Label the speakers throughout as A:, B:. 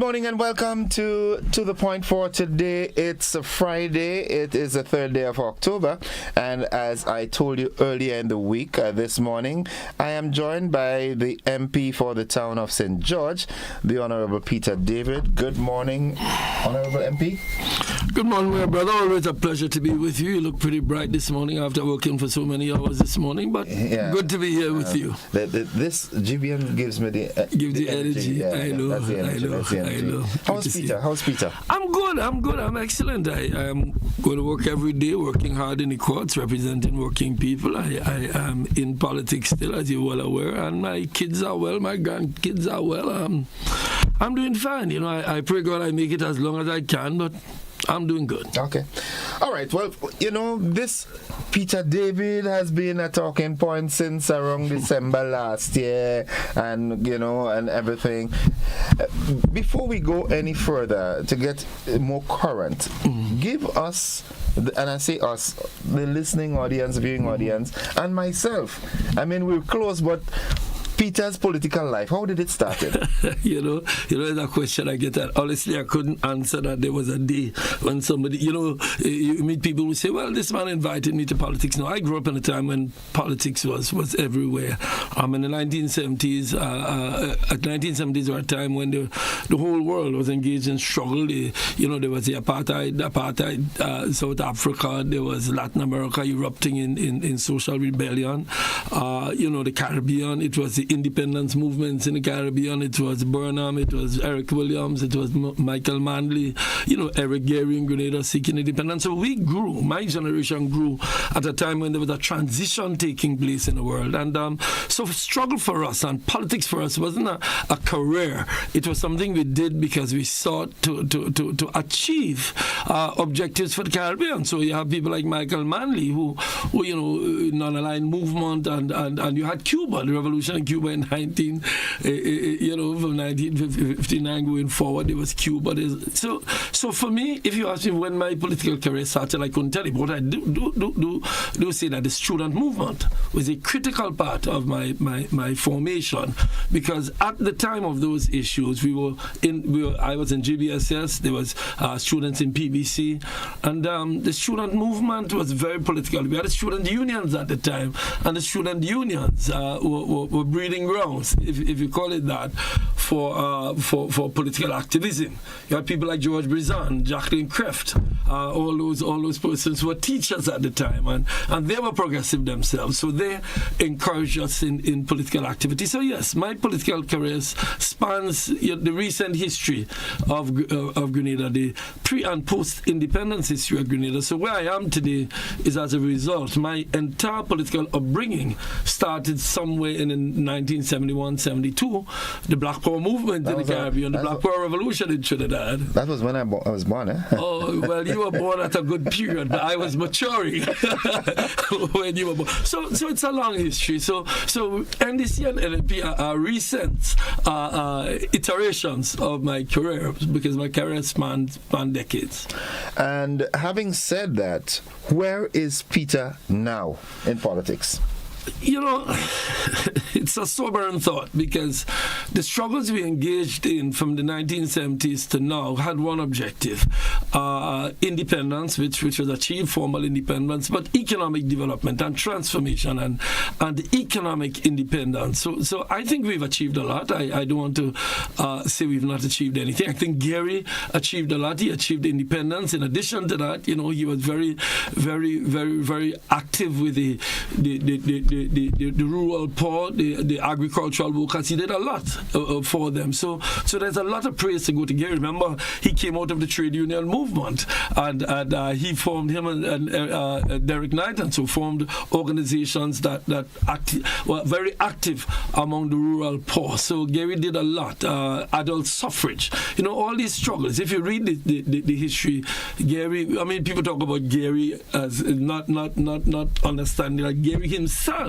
A: morning and welcome to the point for today. It's a Friday. It is the 3rd day of October, and as I told you earlier in the week, this morning I am joined by the MP for the town of St. George, the Honorable Peter Daivd. Good morning, Honorable MP.
B: Good morning, my brother. Always a pleasure to be with you. You look pretty bright this morning after working for so many hours this morning, but good to be here with you.
A: This GBM gives me the
B: energy. I know.
A: How's Peter?
B: I'm good. I'm excellent. I am going to work every day, working hard in the courts, representing working people. I am in politics still, as you're well aware, and my kids are well, my grandkids are well. I'm doing fine. You know, I pray God I make it as long as I can, but I'm doing good.
A: Okay. All right. Well, you know, this Peter Daivd has been a talking point since around December last year, and, you know, and everything. Before we go any further, to get more current, give us, and I say us, the listening audience, viewing audience, and myself. I mean, we're close, but Peter's political life, how did it start?
B: you know, that question I get that. Honestly, I couldn't answer that. There was a day when somebody, you meet people who say, well, this man invited me to politics. No, I grew up in a time when politics was everywhere. In the 1970s, at 1970s were a time when the whole world was engaged in struggle. There was the apartheid, South Africa, there was Latin America erupting in social rebellion. The Caribbean, it was the independence movements in the Caribbean. It was Burnham, it was Eric Williams, it was Michael Manley, Eric Gary in Grenada seeking independence. So we grew, my generation grew at a time when there was a transition taking place in the world. And so struggle for us and politics for us wasn't a career. It was something we did because we sought to achieve objectives for the Caribbean. So you have people like Michael Manley who non-aligned movement, and you had Cuba, the revolution in Cuba in from 1959 going forward, it was Cuba. So for me, if you ask me when my political career started, I couldn't tell you. But I do say that the student movement was a critical part of my formation, because at the time of those issues, I was in GBSS, there was students in PBC, and the student movement was very political. We had student unions at the time, and the student unions were breeding grounds, if you call it that, for political activism. You had people like George Brizan, Jacqueline Kreft, all those persons who were teachers at the time, and they were progressive themselves, so they encouraged us in political activity. So yes, my political career spans the recent history of Grenada, the pre and post independence history of Grenada. So where I am today is as a result. My entire political upbringing started somewhere in 1971-72, the Black Power movement in the Caribbean, the Black Power Revolution in Trinidad.
A: That was when I was born, eh?
B: Oh, well, you were born at a good period, but I was maturing when you were born. So it's a long history. So NDC and LNP are recent iterations of my career, because my career spanned decades.
A: And having said that, where is Peter now in politics?
B: It's a sobering thought, because the struggles we engaged in from the 1970s to now had one objective: independence, which was achieved, formal independence, but economic development and transformation and economic independence. So I think we've achieved a lot. I don't want to say we've not achieved anything. I think Gary achieved a lot. He achieved independence. In addition to that, he was very, very, very, very active with the rural poor, the agricultural workers. He did a lot for them. So there's a lot of praise to go to Gary. Remember, he came out of the trade union movement, and he formed, him and Derek Knighton, so formed organizations that were very active among the rural poor. So Gary did a lot. Adult suffrage, all these struggles. If you read the history, Gary, people talk about Gary as not understanding that Gary himself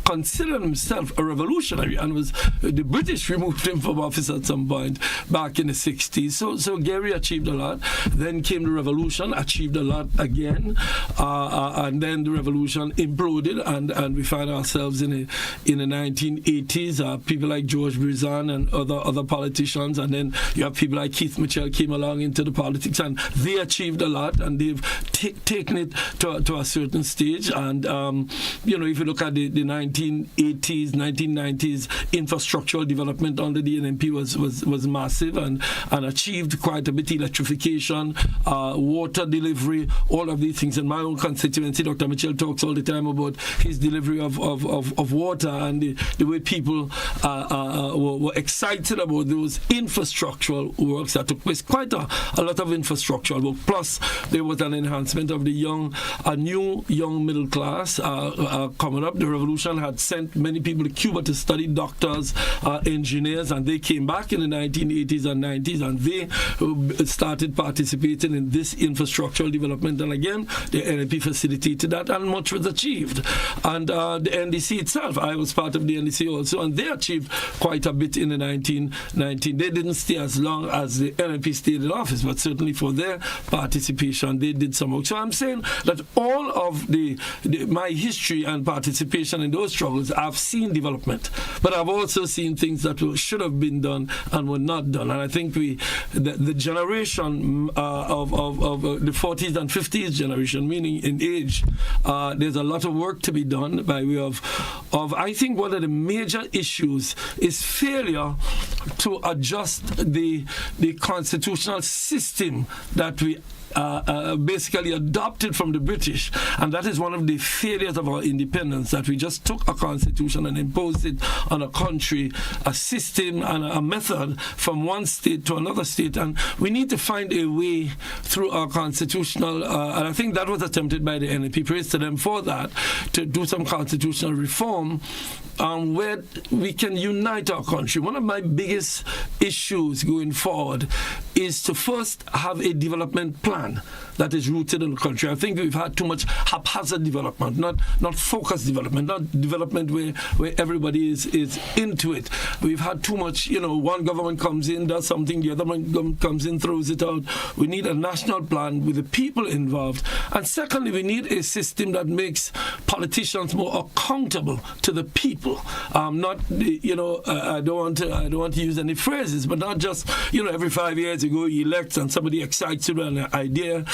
B: considered himself a revolutionary, and the British removed him from office at some point back in the 60s. So Gary achieved a lot. Then came the revolution, achieved a lot again, and then the revolution imploded, and we find ourselves in the 1980s. People like George Brizan and other politicians, and then you have people like Keith Mitchell came along into the politics, and they achieved a lot, and they've taken it to a certain stage. And if you look at the 1980s, 1990s infrastructural development under the NNP was massive and achieved quite a bit. Electrification, water delivery, all of these things. In my own constituency, Dr. Mitchell talks all the time about his delivery of water and the way people were excited about those infrastructural works that took place. Quite a lot of infrastructural work. Plus, there was an enhancement of a new young middle class coming up. The revolution had sent many people to Cuba to study, doctors, engineers, and they came back in the 1980s and 90s, and they started participating in this infrastructural development. And again, the NNP facilitated that, and much was achieved. And the NDC itself, I was part of the NDC also, and they achieved quite a bit in the 1990s. They didn't stay as long as the NNP stayed in office, but certainly for their participation, they did some work. So I'm saying that all of my history and participation in those struggles, I've seen development, but I've also seen things that should have been done and were not done. And I think the generation of the 40s and 50s generation, meaning in age, there's a lot of work to be done by way of I think one of the major issues is failure to adjust the constitutional system that we basically adopted from the British, and that is one of the failures of our independence, that we just took a constitution and imposed it on a country, a system and a method from one state to another state, and we need to find a way through our constitutional, and I think that was attempted by the NNP, praise to them for that, to do some constitutional reform where we can unite our country. One of my biggest issues going forward is to first have a development plan that is rooted in the country. I think we've had too much haphazard development, not focused development, not development where everybody is into it. We've had too much, one government comes in, does something, the other one comes in, throws it out. We need a national plan with the people involved. And secondly, we need a system that makes politicians more accountable to the people. Not, I don't want to use any phrases, but not just, every 5 years you go, you elect and somebody excites you with an idea.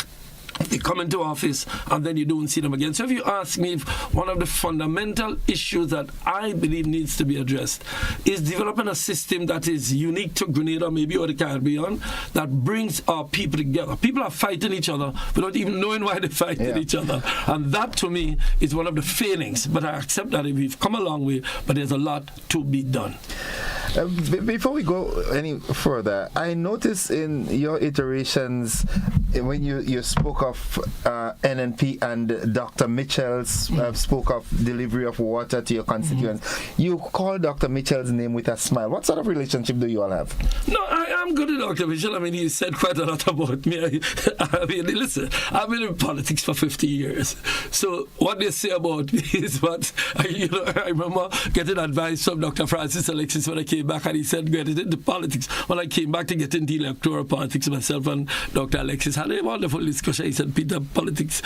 B: They come into office and then you don't see them again. So if you ask me, if one of the fundamental issues that I believe needs to be addressed is developing a system that is unique to Grenada, maybe, or the Caribbean, that brings our people together. People are fighting each other without even knowing why they're fighting each other. And that, to me, is one of the failings. But I accept that we've come a long way, but there's a lot to be done.
A: Before we go any further, I noticed in your iterations when you spoke of NNP and Dr. Mitchell spoke of delivery of water to your constituents, you called Dr. Mitchell's name with a smile. What sort of relationship do you all have?
B: No, I'm good with Dr. Mitchell. I mean, he said quite a lot about me. I mean, listen, I've been in politics for 50 years. So what they say about me is what, I remember getting advice from Dr. Francis Alexis when I came back, and he said, get into politics. When I came back to get into electoral politics, myself and Dr. Alexis had a wonderful discussion. He said, Peter, politics,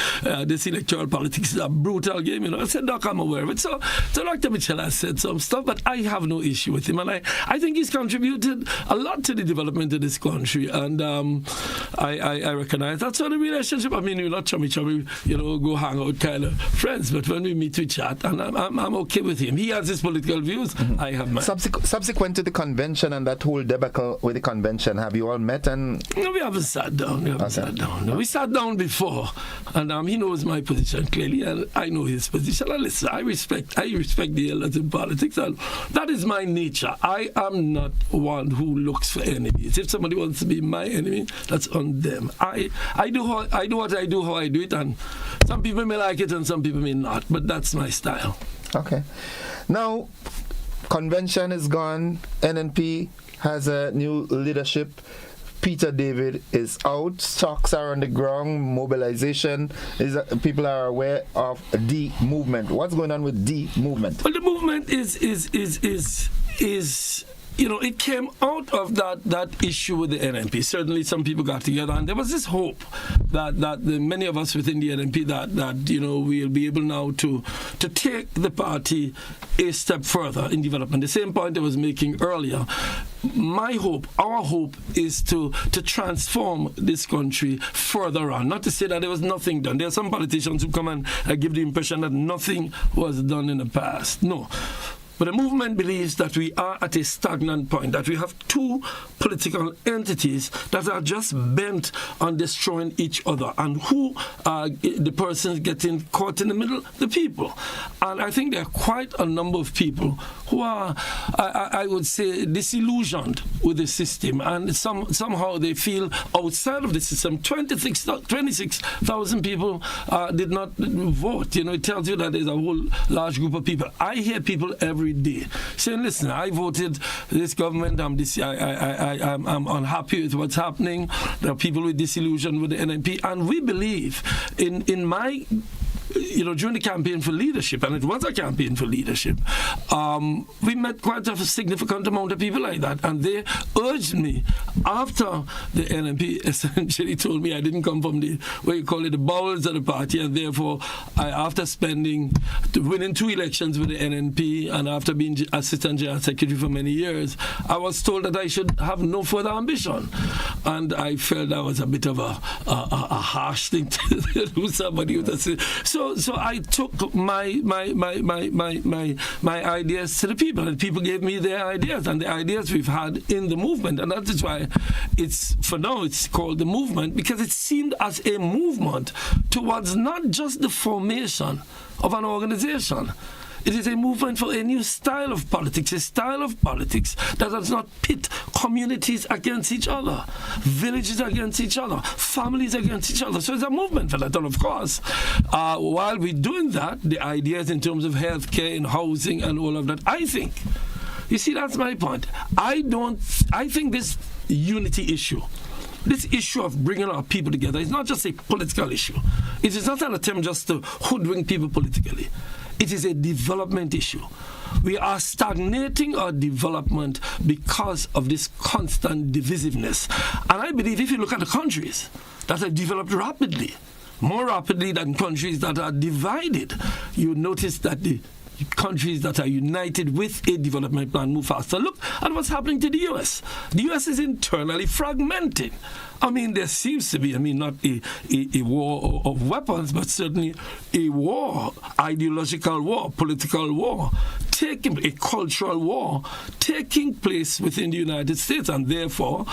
B: this electoral politics is a brutal game. I said, Doc, I'm aware of it. So Dr. Mitchell has said some stuff, but I have no issue with him. And I think he's contributed a lot to the development of this country. And I recognize that sort of relationship. I mean, we're not chummy, go hang out kind of friends, but when we meet, we chat, and I'm okay with him. He has his political views, I have mine.
A: Subsequent to the convention and that whole debacle with the convention, have you all met? And
B: no, we haven't sat down. No, we sat down before, and he knows my position clearly, and I know his position. And listen, I respect the elders in politics, and that is my nature. I am not one who looks for enemies. If somebody wants to be my enemy, that's on them. I do what I do it, and some people may like it and some people may not, but that's my style.
A: Okay. Now, convention is gone. NNP has a new leadership. Peter Daivd is out. Stocks are on the ground. Mobilization is. People are aware of the movement. What's going on with the movement?
B: Well, the movement is it came out of that issue with the NNP. Certainly, some people got together, and there was this hope that many of us within the NNP that we'll be able now to take the party a step further in development. The same point I was making earlier. My hope, our hope, is to transform this country further on. Not to say that there was nothing done. There are some politicians who come and give the impression that nothing was done in the past. No. But the movement believes that we are at a stagnant point, that we have two political entities that are just bent on destroying each other. And who are the persons getting caught in the middle? The people. And I think there are quite a number of people who are, I would say, disillusioned with the system. And somehow they feel outside of the system. 26,000 people did not vote. It tells you that there's a whole large group of people. I hear people every day saying, listen, I voted this government, I'm unhappy with what's happening. There are people with disillusion with the NNP, and we believe in my during the campaign for leadership, and it was a campaign for leadership, we met quite a significant amount of people like that, and they urged me after the NNP essentially told me I didn't come from the bowels of the party, and therefore after winning 2 elections with the NNP and after being Assistant General Secretary for many years, I was told that I should have no further ambition, and I felt that was a bit of a harsh thing to do. Somebody would say. So I took my ideas to the people, and people gave me their ideas, and the ideas we've had in the movement, and that is why it's called the movement, because it seemed as a movement towards not just the formation of an organization. It is a movement for a new style of politics, a style of politics that does not pit communities against each other, villages against each other, families against each other. So it's a movement for that. And of course, while we're doing that, the ideas in terms of healthcare and housing and all of that, I think, you see, that's my point. I think this unity issue, this issue of bringing our people together is not just a political issue. It is not an attempt just to hoodwink people politically. It is a development issue. We are stagnating our development because of this constant divisiveness. And I believe if you look at the countries that have developed rapidly, more rapidly than countries that are divided, you notice that the countries that are united with a development plan move faster. Look at what's happening to the U.S. The U.S. is internally fragmented. I mean, there seems to be, not a war of weapons, but certainly a war, ideological war, political war, a cultural war taking place within the United States, and therefore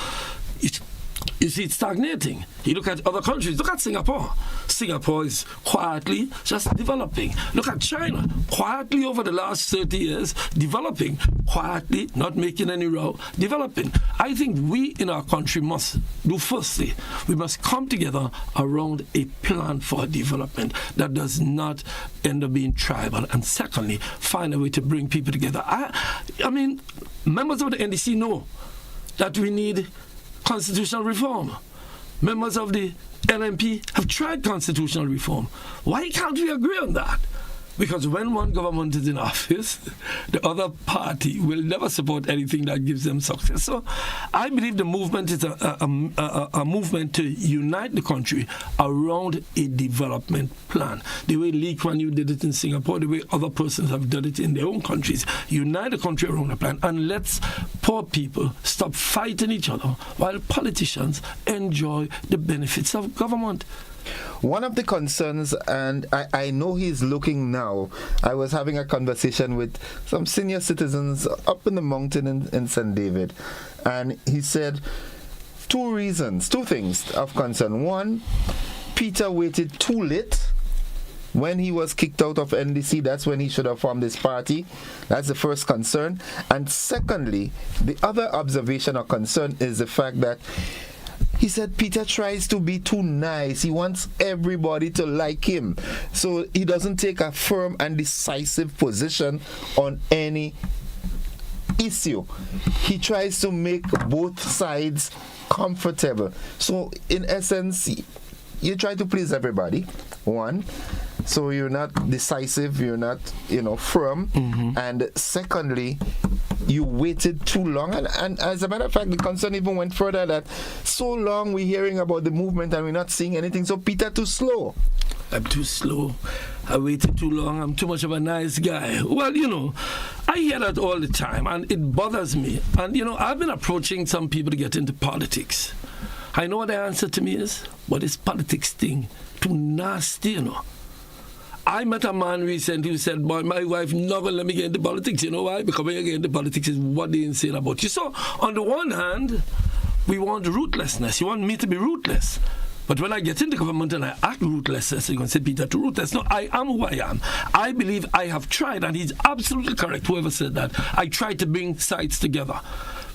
B: you see it stagnating. You look at other countries. Look at Singapore. Singapore is quietly just developing. Look at China. Quietly over the last 30 years, developing. Quietly, not making any row, developing. I think we in our country must do firstly, we must come together around a plan for development that does not end up being tribal. And secondly, find a way to bring people together. I mean, members of the NDC know that we need constitutional reform. Members of the NNP have tried constitutional reform. Why can't we agree on that? Because when one government is in office, the other party will never support anything that gives them success. So I believe the movement is a movement to unite the country around a development plan. The way Lee Kuan Yew did it in Singapore, the way other persons have done it in their own countries. Unite the country around a plan, and let's poor people stop fighting each other while politicians enjoy the benefits of government.
A: One of the concerns, and I know he's looking now, I was having a conversation with some senior citizens up in the mountain in St. David, and he said two things of concern. One, Peter waited too late. When he was kicked out of NDC, that's when he should have formed this party. That's the first concern. And secondly, the other observation or concern is the fact that he said Peter tries to be too nice. He wants everybody to like him. So he doesn't take a firm and decisive position on any issue, he tries to make both sides comfortable. So in essence, you try to please everybody, one. So you're not decisive, you're not, firm. And secondly, you waited too long. And as a matter of fact, the concern even went further that so long we're hearing about the movement and we're not seeing anything. So Peter, too slow.
B: I'm too slow. I waited too long. I'm too much of a nice guy. Well, I hear that all the time, and it bothers me. And, I've been approaching some people to get into politics. I know what the answer to me is, but this politics thing, too nasty, I met a man recently who said, boy, my wife never let me get into politics. You know why? Because when you get into politics is what they insane about you. So, on the one hand, we want ruthlessness. You want me to be ruthless. But when I get into government and I act ruthless, you're going to say, Peter, too ruthless. No, I am who I am. I believe I have tried, and he's absolutely correct, whoever said that. I tried to bring sides together.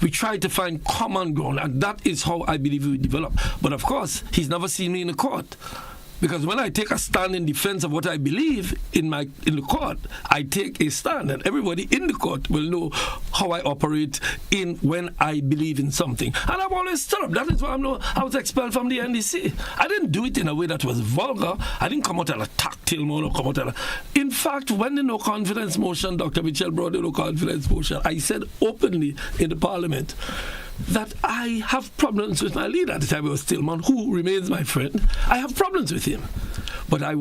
B: We tried to find common ground, and that is how I believe we develop. But of course, he's never seen me in a court. Because when I take a stand in defense of what I believe in the court, I take a stand, and everybody in the court will know how I operate when I believe in something. And I've always stood up. That is why I was expelled from the NDC. I didn't do it in a way that was vulgar. I didn't come out at a tactile mode or come out In fact, when the no confidence motion, Dr. Mitchell brought the no confidence motion, I said openly in the parliament that I have problems with my leader at the time, it was Stillman, who remains my friend. I have problems with him. But I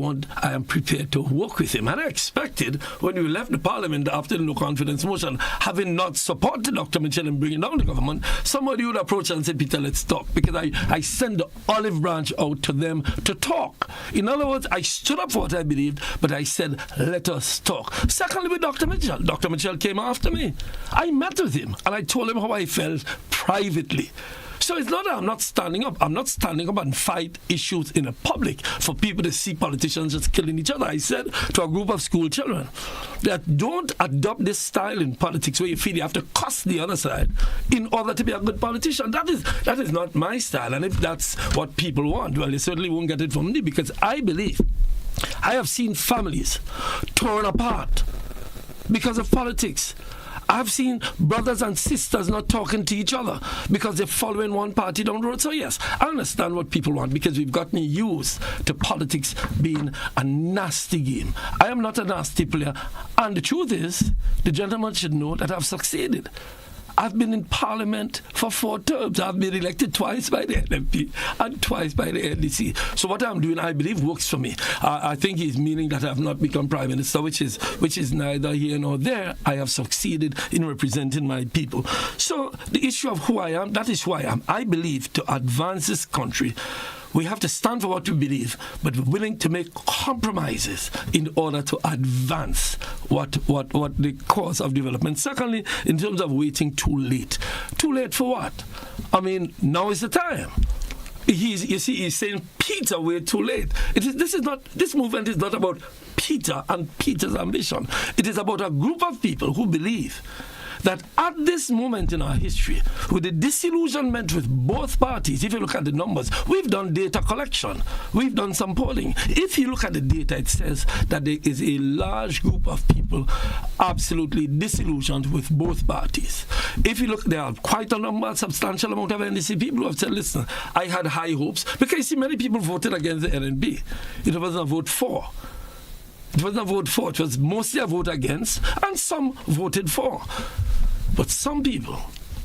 B: am prepared to work with him. And I expected, when we left the parliament after the no confidence motion, having not supported Dr. Mitchell in bringing down the government, somebody would approach and say, Peter, let's talk. Because I sent the olive branch out to them to talk. In other words, I stood up for what I believed, but I said, let us talk. Secondly, with Dr. Mitchell. Dr. Mitchell came after me. I met with him, and I told him how I felt privately. So it's not that I'm not standing up. I'm not standing up and fight issues in the public for people to see politicians just killing each other. I said to a group of school children that don't adopt this style in politics where you feel you have to cuss the other side in order to be a good politician. That is not my style. And if that's what people want, well, they certainly won't get it from me, because I believe I have seen families torn apart because of politics. I've seen brothers and sisters not talking to each other because they're following one party down the road. So yes, I understand what people want, because we've gotten used to politics being a nasty game. I am not a nasty player. And the truth is, the gentleman should know that I've succeeded. I've been in Parliament for 4 terms. I've been elected twice by the NMP and twice by the NDC. So what I'm doing, I believe, works for me. I think he's meaning that I have not become Prime Minister, which is neither here nor there. I have succeeded in representing my people. So the issue of who I am, that is who I am. I believe to advance this country, we have to stand for what we believe, but we're willing to make compromises in order to advance what the cause of development. Secondly, in terms of waiting too late. Too late for what? I mean, now is the time. He's saying, Peter, we're too late. This movement is not about Peter and Peter's ambition. It is about a group of people who believe that at this moment in our history, with the disillusionment with both parties, if you look at the numbers, we've done data collection, we've done some polling. If you look at the data, it says that there is a large group of people absolutely disillusioned with both parties. If you look, there are quite a substantial amount of NDC people who have said, listen, I had high hopes, because you see, many people voted against the NNP. It wasn't a vote for. It wasn't a vote for. It was mostly a vote against, and some voted for. But some people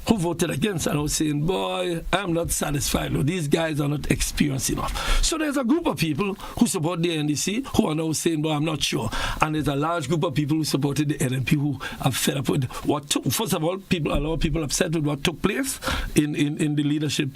B: who voted against are now saying, boy, I'm not satisfied. No, these guys are not experienced enough. So there's a group of people who support the NDC who are now saying, boy, I'm not sure. And there's a large group of people who supported the NMP who are fed up with what took. First of all, a lot of people upset with what took place in the leadership.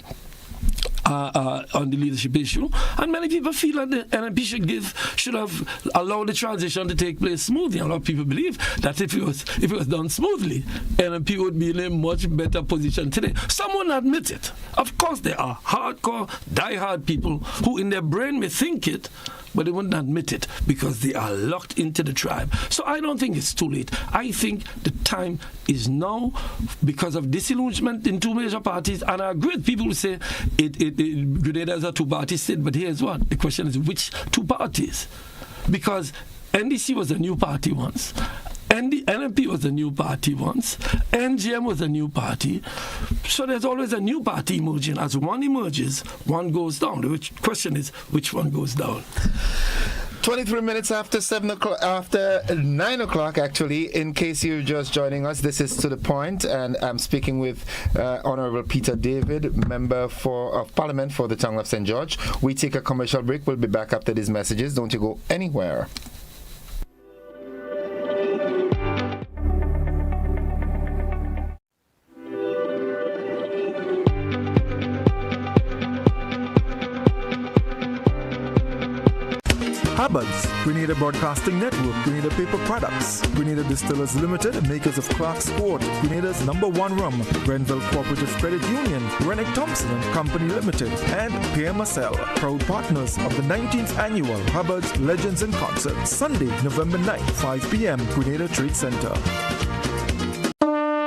B: On the leadership issue, and many people feel that the NMP should have allowed the transition to take place smoothly. A lot of people believe that if it was done smoothly, NMP would be in a much better position today. Some won't admit it. Of course, there are hardcore, die-hard people who in their brain may think it, but they wouldn't admit it because they are locked into the tribe. So I don't think it's too late. I think the time is now because of disillusionment in two major parties, and I agree with people who say Grenada is a two-party state, but here's what. The question is, which two parties? Because NDC was a new party once. the NMP was a new party once. NGM was a new party. So there's always a new party emerging. As one emerges, one goes down. The question is, which one goes down?
A: 23 minutes after 9 o'clock, actually. In case you're just joining us, this is To The Point, and I'm speaking with Honorable Peter Daivd, Member of Parliament for the town of St. George. We take a commercial break. We'll be back after these messages. Don't you go anywhere.
C: Hubbard's, Grenada Broadcasting Network, Grenada Paper Products, Grenada Distillers Limited, makers of Clark's Sport, Grenada's #1 rum, Grenville Cooperative Credit Union, Rennick Thompson and Company Limited, and Pierre Marcel, proud partners of the 19th annual Hubbard's Legends in Concert, Sunday, November 9th, 5 p.m., Grenada Trade Center.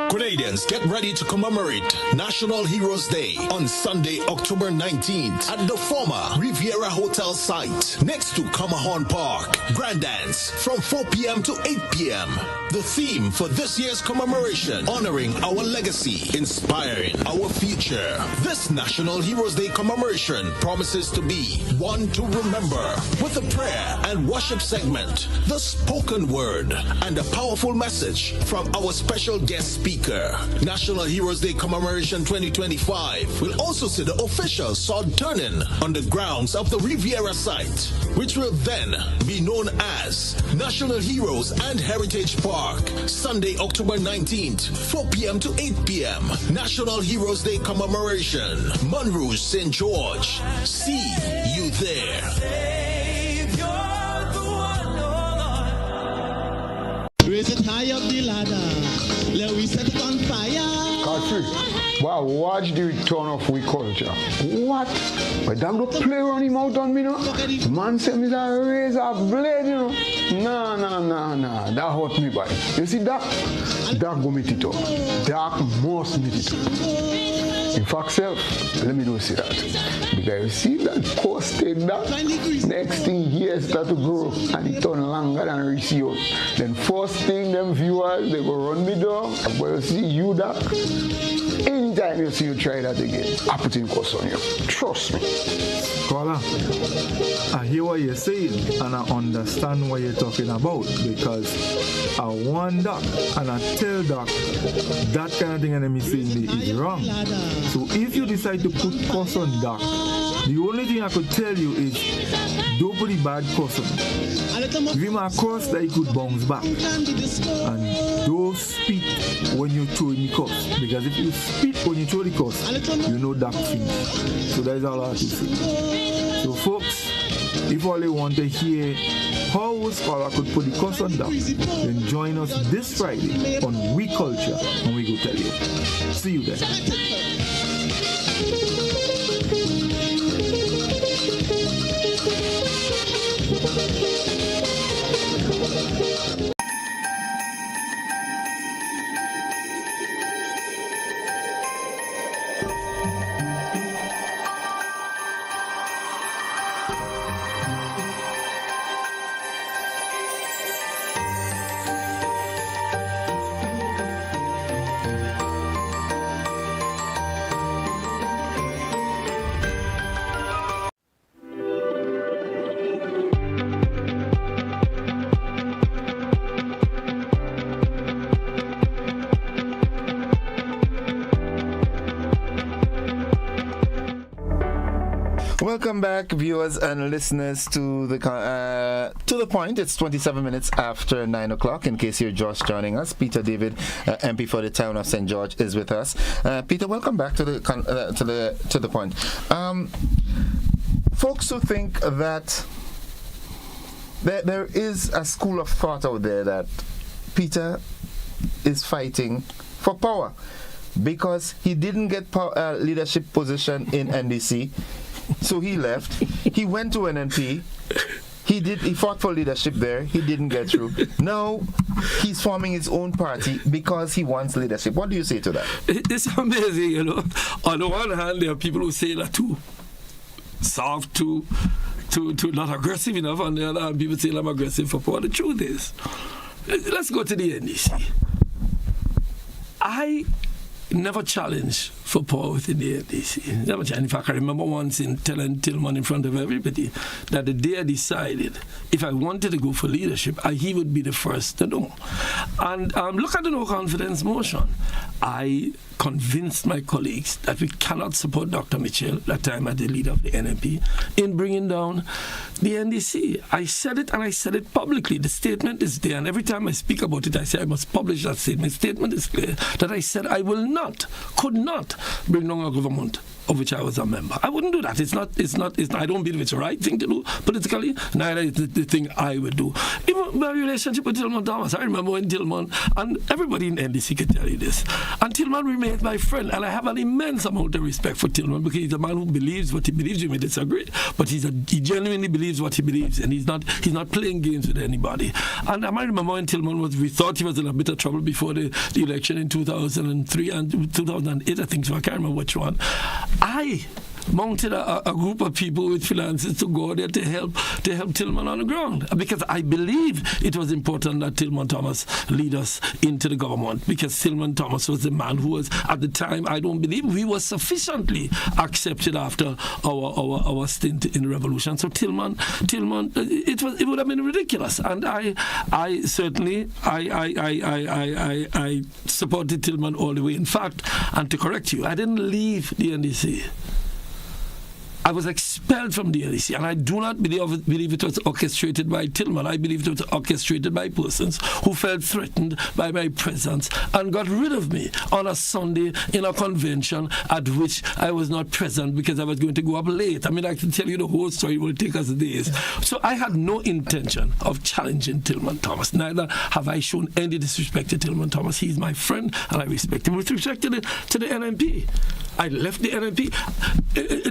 D: Grenadians, get ready to commemorate National Heroes Day on Sunday, October 19th at the former Riviera Hotel site next to Camahorn Park. Grand dance from 4 p.m. to 8 p.m. The theme for this year's commemoration, honoring our legacy, inspiring our future. This National Heroes Day commemoration promises to be one to remember with a prayer and worship segment, the spoken word, and a powerful message from our special guest speaker. National Heroes Day Commemoration 2025 will also see the official sword turning on the grounds of the Riviera site, which will then be known as National Heroes and Heritage Park. Sunday, October 19th, 4 p.m. to 8 p.m. National Heroes Day Commemoration, Monrouge, St. George. See you there.
E: Raise it high up the ladder. Let we set it on fire.
F: Godfrey, wow, watch the return of we culture. What? But that go play on him out on me, no? The man said me that razor blade, you know? Nah. That hurt me bad. You see that? Dark go meet it up. Dark must meet it up. In fact, self, let me know see that. Because you see that course take that, next thing years start to grow and it turn longer than receive. Then first thing them viewers, they go run me down, but you see you that. Anytime you see you try that again, I put in course on you. Trust me.
C: Caller, I hear what you're saying and I understand what you're talking about, because I want that and I tell that kind of thing enemy saying is wrong. So if you decide to put course on that, the only thing I could tell you is don't put the bad course on it. Give him a course that he could bounce back. And don't speak when you throw in the course. Because if you speak when you throw the course, you know that thing. So that is all I have to say. So folks, if all you want to hear how a scholar could put the course on that, then join us this Friday on We Culture and we go tell you. See you there.
A: Welcome back, viewers and listeners, to the point. It's 27 minutes after 9 o'clock. In case you're just joining us, Peter Daivd, MP for the town of St. George, is with us. Peter, welcome back to the point. Folks who think that there is a school of thought out there that Peter is fighting for power because he didn't get leadership position in NDC. So he left. He went to NNP. He fought for leadership there. He didn't get through. Now he's forming his own party because he wants leadership. What do you say to that?
B: It's amazing, you know. On the one hand, there are people who say that too soft, too not aggressive enough. On the other hand, people say I'm aggressive for power. The truth is, let's go to the NDC. I never challenged for power within the NDC. Never challenged. In fact, I remember once telling Tillman in front of everybody that the day I decided if I wanted to go for leadership, he would be the first to know. And look at the no confidence motion. I convinced my colleagues that we cannot support Dr. Mitchell, that time as the leader of the NMP, in bringing down the NDC. I said it, and I said it publicly. The statement is there, and every time I speak about it, I say I must publish that statement. The statement is clear that I said I will not, could not bring down a government of which I was a member. I wouldn't do that. It's not, I don't believe it's the right thing to do politically, neither is it the thing I would do. Even my relationship with Tillman Thomas, I remember when Tillman, and everybody in NDC can tell you this, and Tillman remains my friend, and I have an immense amount of respect for Tillman because he's a man who believes what he believes. You may disagree, but he genuinely believes what he believes, and he's not playing games with anybody. And I might remember when Tillman we thought he was in a bit of trouble before the election in 2003 and 2008, I think so. I can't remember which one. I mounted a group of people with finances to go there to help Tillman on the ground, because I believe it was important that Tillman Thomas lead us into the government, because Tillman Thomas was the man who was, at the time, I don't believe we were sufficiently accepted after our stint in the revolution. So Tillman, it would have been ridiculous, and I certainly supported Tillman all the way. In fact, and to correct you, I didn't leave the NDC. I was expelled from the NDC, and I do not believe it was orchestrated by Tillman. I believe it was orchestrated by persons who felt threatened by my presence and got rid of me on a Sunday in a convention at which I was not present because I was going to go up late. I mean, I can tell you the whole story. It will take us days. So I had no intention of challenging Tillman Thomas. Neither have I shown any disrespect to Tillman Thomas. He's my friend, and I respect him. With respect to the NMP, I left the NMP.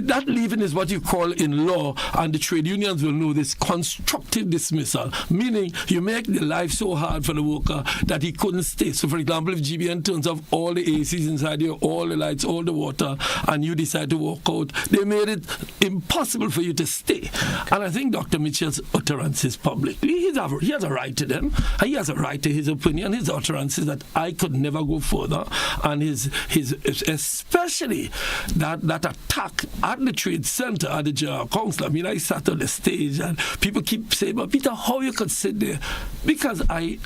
B: That leaving is what you call in law, and the trade unions will know this, constructive dismissal, meaning you make the life so hard for the worker that he couldn't stay. So, for example, if GBN turns off all the ACs inside here, all the lights, all the water, and you decide to walk out, they made it impossible for you to stay. And I think Dr. Mitchell's utterances publicly, he has a right to them, and he has a right to his opinion. His utterances that I could never go further, and his especially that attack at the trade center at the General Council. I mean, I sat on the stage and people keep saying, but Peter, how you could sit there? Because I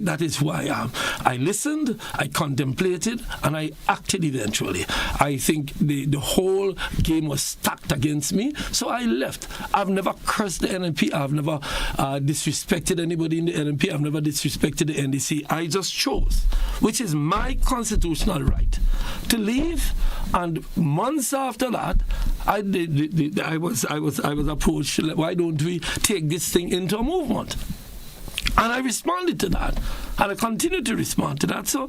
B: that is who I am. I listened, I contemplated, and I acted eventually. I think the whole game was stacked against me, so I left. I've never cursed the NMP. I've never disrespected anybody in the NMP. I've never disrespected the NDC. I just chose, which is my constitutional right, to leave. And months after that, I was approached, why don't we take this thing into a movement? And I responded to that, and I continue to respond to that. So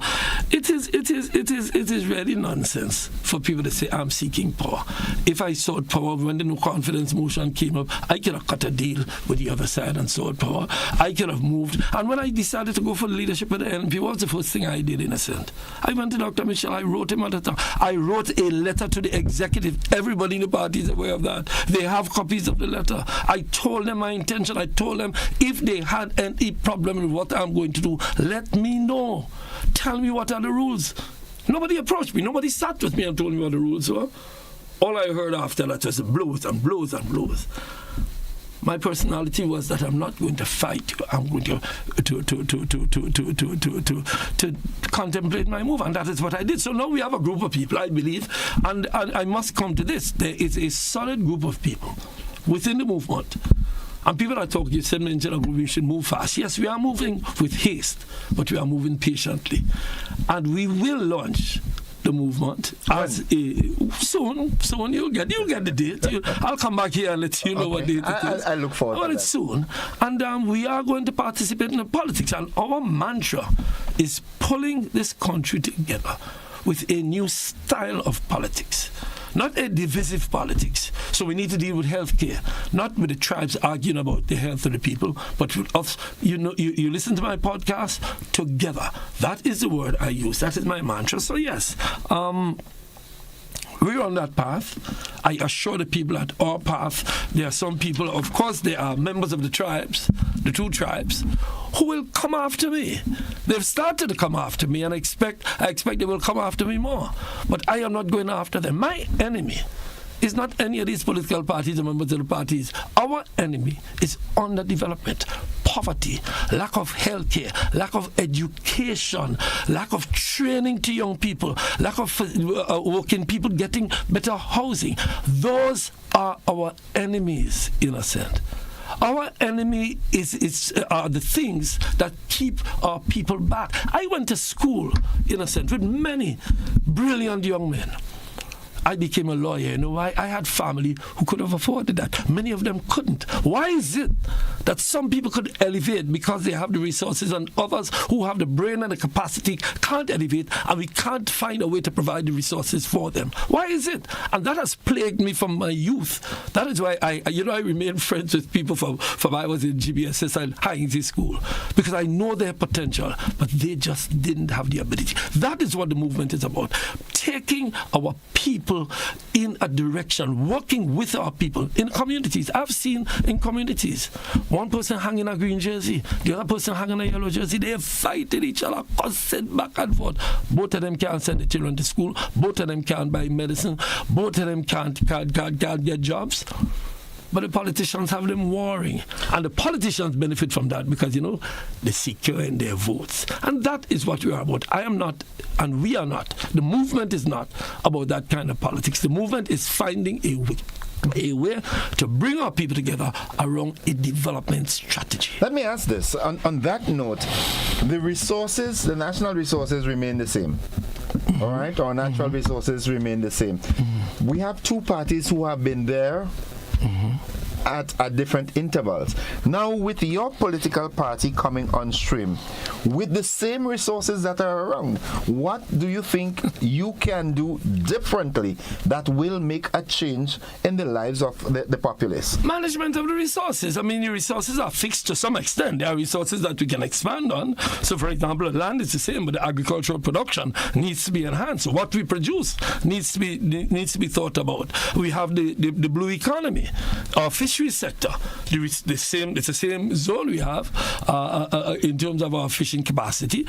B: it is really nonsense for people to say I'm seeking power. If I sought power when the no confidence motion came up, I could have cut a deal with the other side and sought power. I could have moved. And when I decided to go for the leadership of the NP, what was the first thing I did, innocent? I went to Dr. Mitchell. I wrote him at the time. I wrote a letter to the executive. Everybody in the party is aware of that. They have copies of the letter. I told them my intention. I told them if they had any problem with what I'm going to do, let me know. Tell me what are the rules. Nobody approached me. Nobody sat with me and told me what the rules were. All I heard after that was blows and blows and blows. My personality was that I'm not going to fight you. I'm going to contemplate my move, and that is what I did. So now we have a group of people, I believe, and I must come to this. There is a solid group of people within the movement. And people are talking, you said, we should move fast. Yes, we are moving with haste, but we are moving patiently. And we will launch the movement as soon you'll get the date. I'll come back here and let you know what date it is.
A: I look forward to that.
B: It's soon. And we are going to participate in the politics. And our mantra is pulling this country together with a new style of politics. Not a divisive politics. So we need to deal with healthcare, not with the tribes arguing about the health of the people, but with us. You listen to my podcast, together. That is the word I use. That is my mantra. So yes, we're on that path. I assure the people at our path, there are some people, of course, there are members of the tribes, the two tribes, who will come after me. They've started to come after me, and I expect they will come after me more. But I am not going after them. My enemy is not any of these political parties or members of the parties. Our enemy is underdevelopment, poverty, lack of health care, lack of education, lack of training to young people, lack of working people getting better housing. Those are our enemies, innocent. Our enemy are the things that keep our people back. I went to school, innocent, with many brilliant young men. I became a lawyer. You know why? I had family who could have afforded that. Many of them couldn't. Why is it that some people could elevate because they have the resources and others who have the brain and the capacity can't elevate, and we can't find a way to provide the resources for them? Why is it? And that has plagued me from my youth. That is why I remain friends with people from I was in GBSS and Heinz School, because I know their potential, but they just didn't have the ability. That is what the movement is about. Taking our people in a direction, working with our people in communities. I've seen in communities, one person hanging a green jersey, the other person hanging a yellow jersey. They're fighting each other, cussing back and forth. Both of them can't send the children to school. Both of them can't buy medicine. Both of them can't get jobs. But the politicians have them warring. And the politicians benefit from that because, they secure in their votes. And that is what we are about. I am not, and we are not. The movement is not about that kind of politics. The movement is finding a way to bring our people together around a development strategy.
A: Let me ask this. On that note, the national resources remain the same. All right? Our natural resources remain the same. We have two parties who have been there at different intervals. Now, with your political party coming on stream, with the same resources that are around, what do you think you can do differently that will make a change in the lives of the populace?
B: Management of the resources. I mean, the resources are fixed to some extent. There are resources that we can expand on. So, for example, the land is the same, but the agricultural production needs to be enhanced. What we produce needs to be thought about. We have the blue economy, our fisheries sector. It's the same zone we have in terms of our fishing capacity.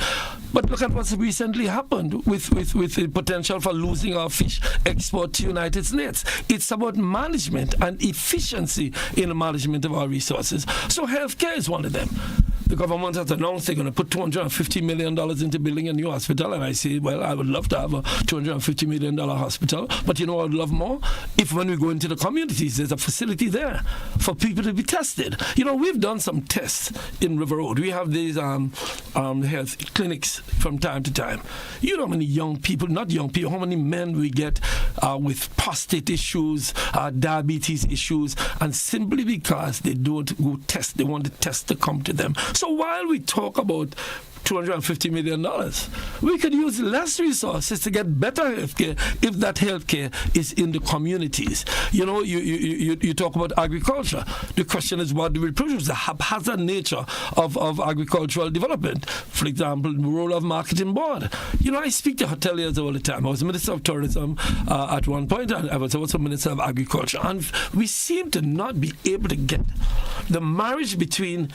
B: But look at what's recently happened with the potential for losing our fish export to United States. It's about management and efficiency in the management of our resources. So healthcare is one of them. The government has announced they're going to put $250 million into building a new hospital, and I say, well, I would love to have a $250 million hospital, but I would love more if when we go into the communities, there's a facility there for people to be tested. We've done some tests in River Road. We have these health clinics from time to time. You know how many young people, not young people, how many men we get with prostate issues, diabetes issues, and simply because they don't go test, they want the test to come to them. So while we talk about $250 million, we could use less resources to get better healthcare if that healthcare is in the communities. You talk about agriculture. The question is, what do we produce? The haphazard nature of agricultural development. For example, the role of marketing board. I speak to hoteliers all the time. I was Minister of Tourism at one point, and I was also Minister of Agriculture. And we seem to not be able to get the marriage between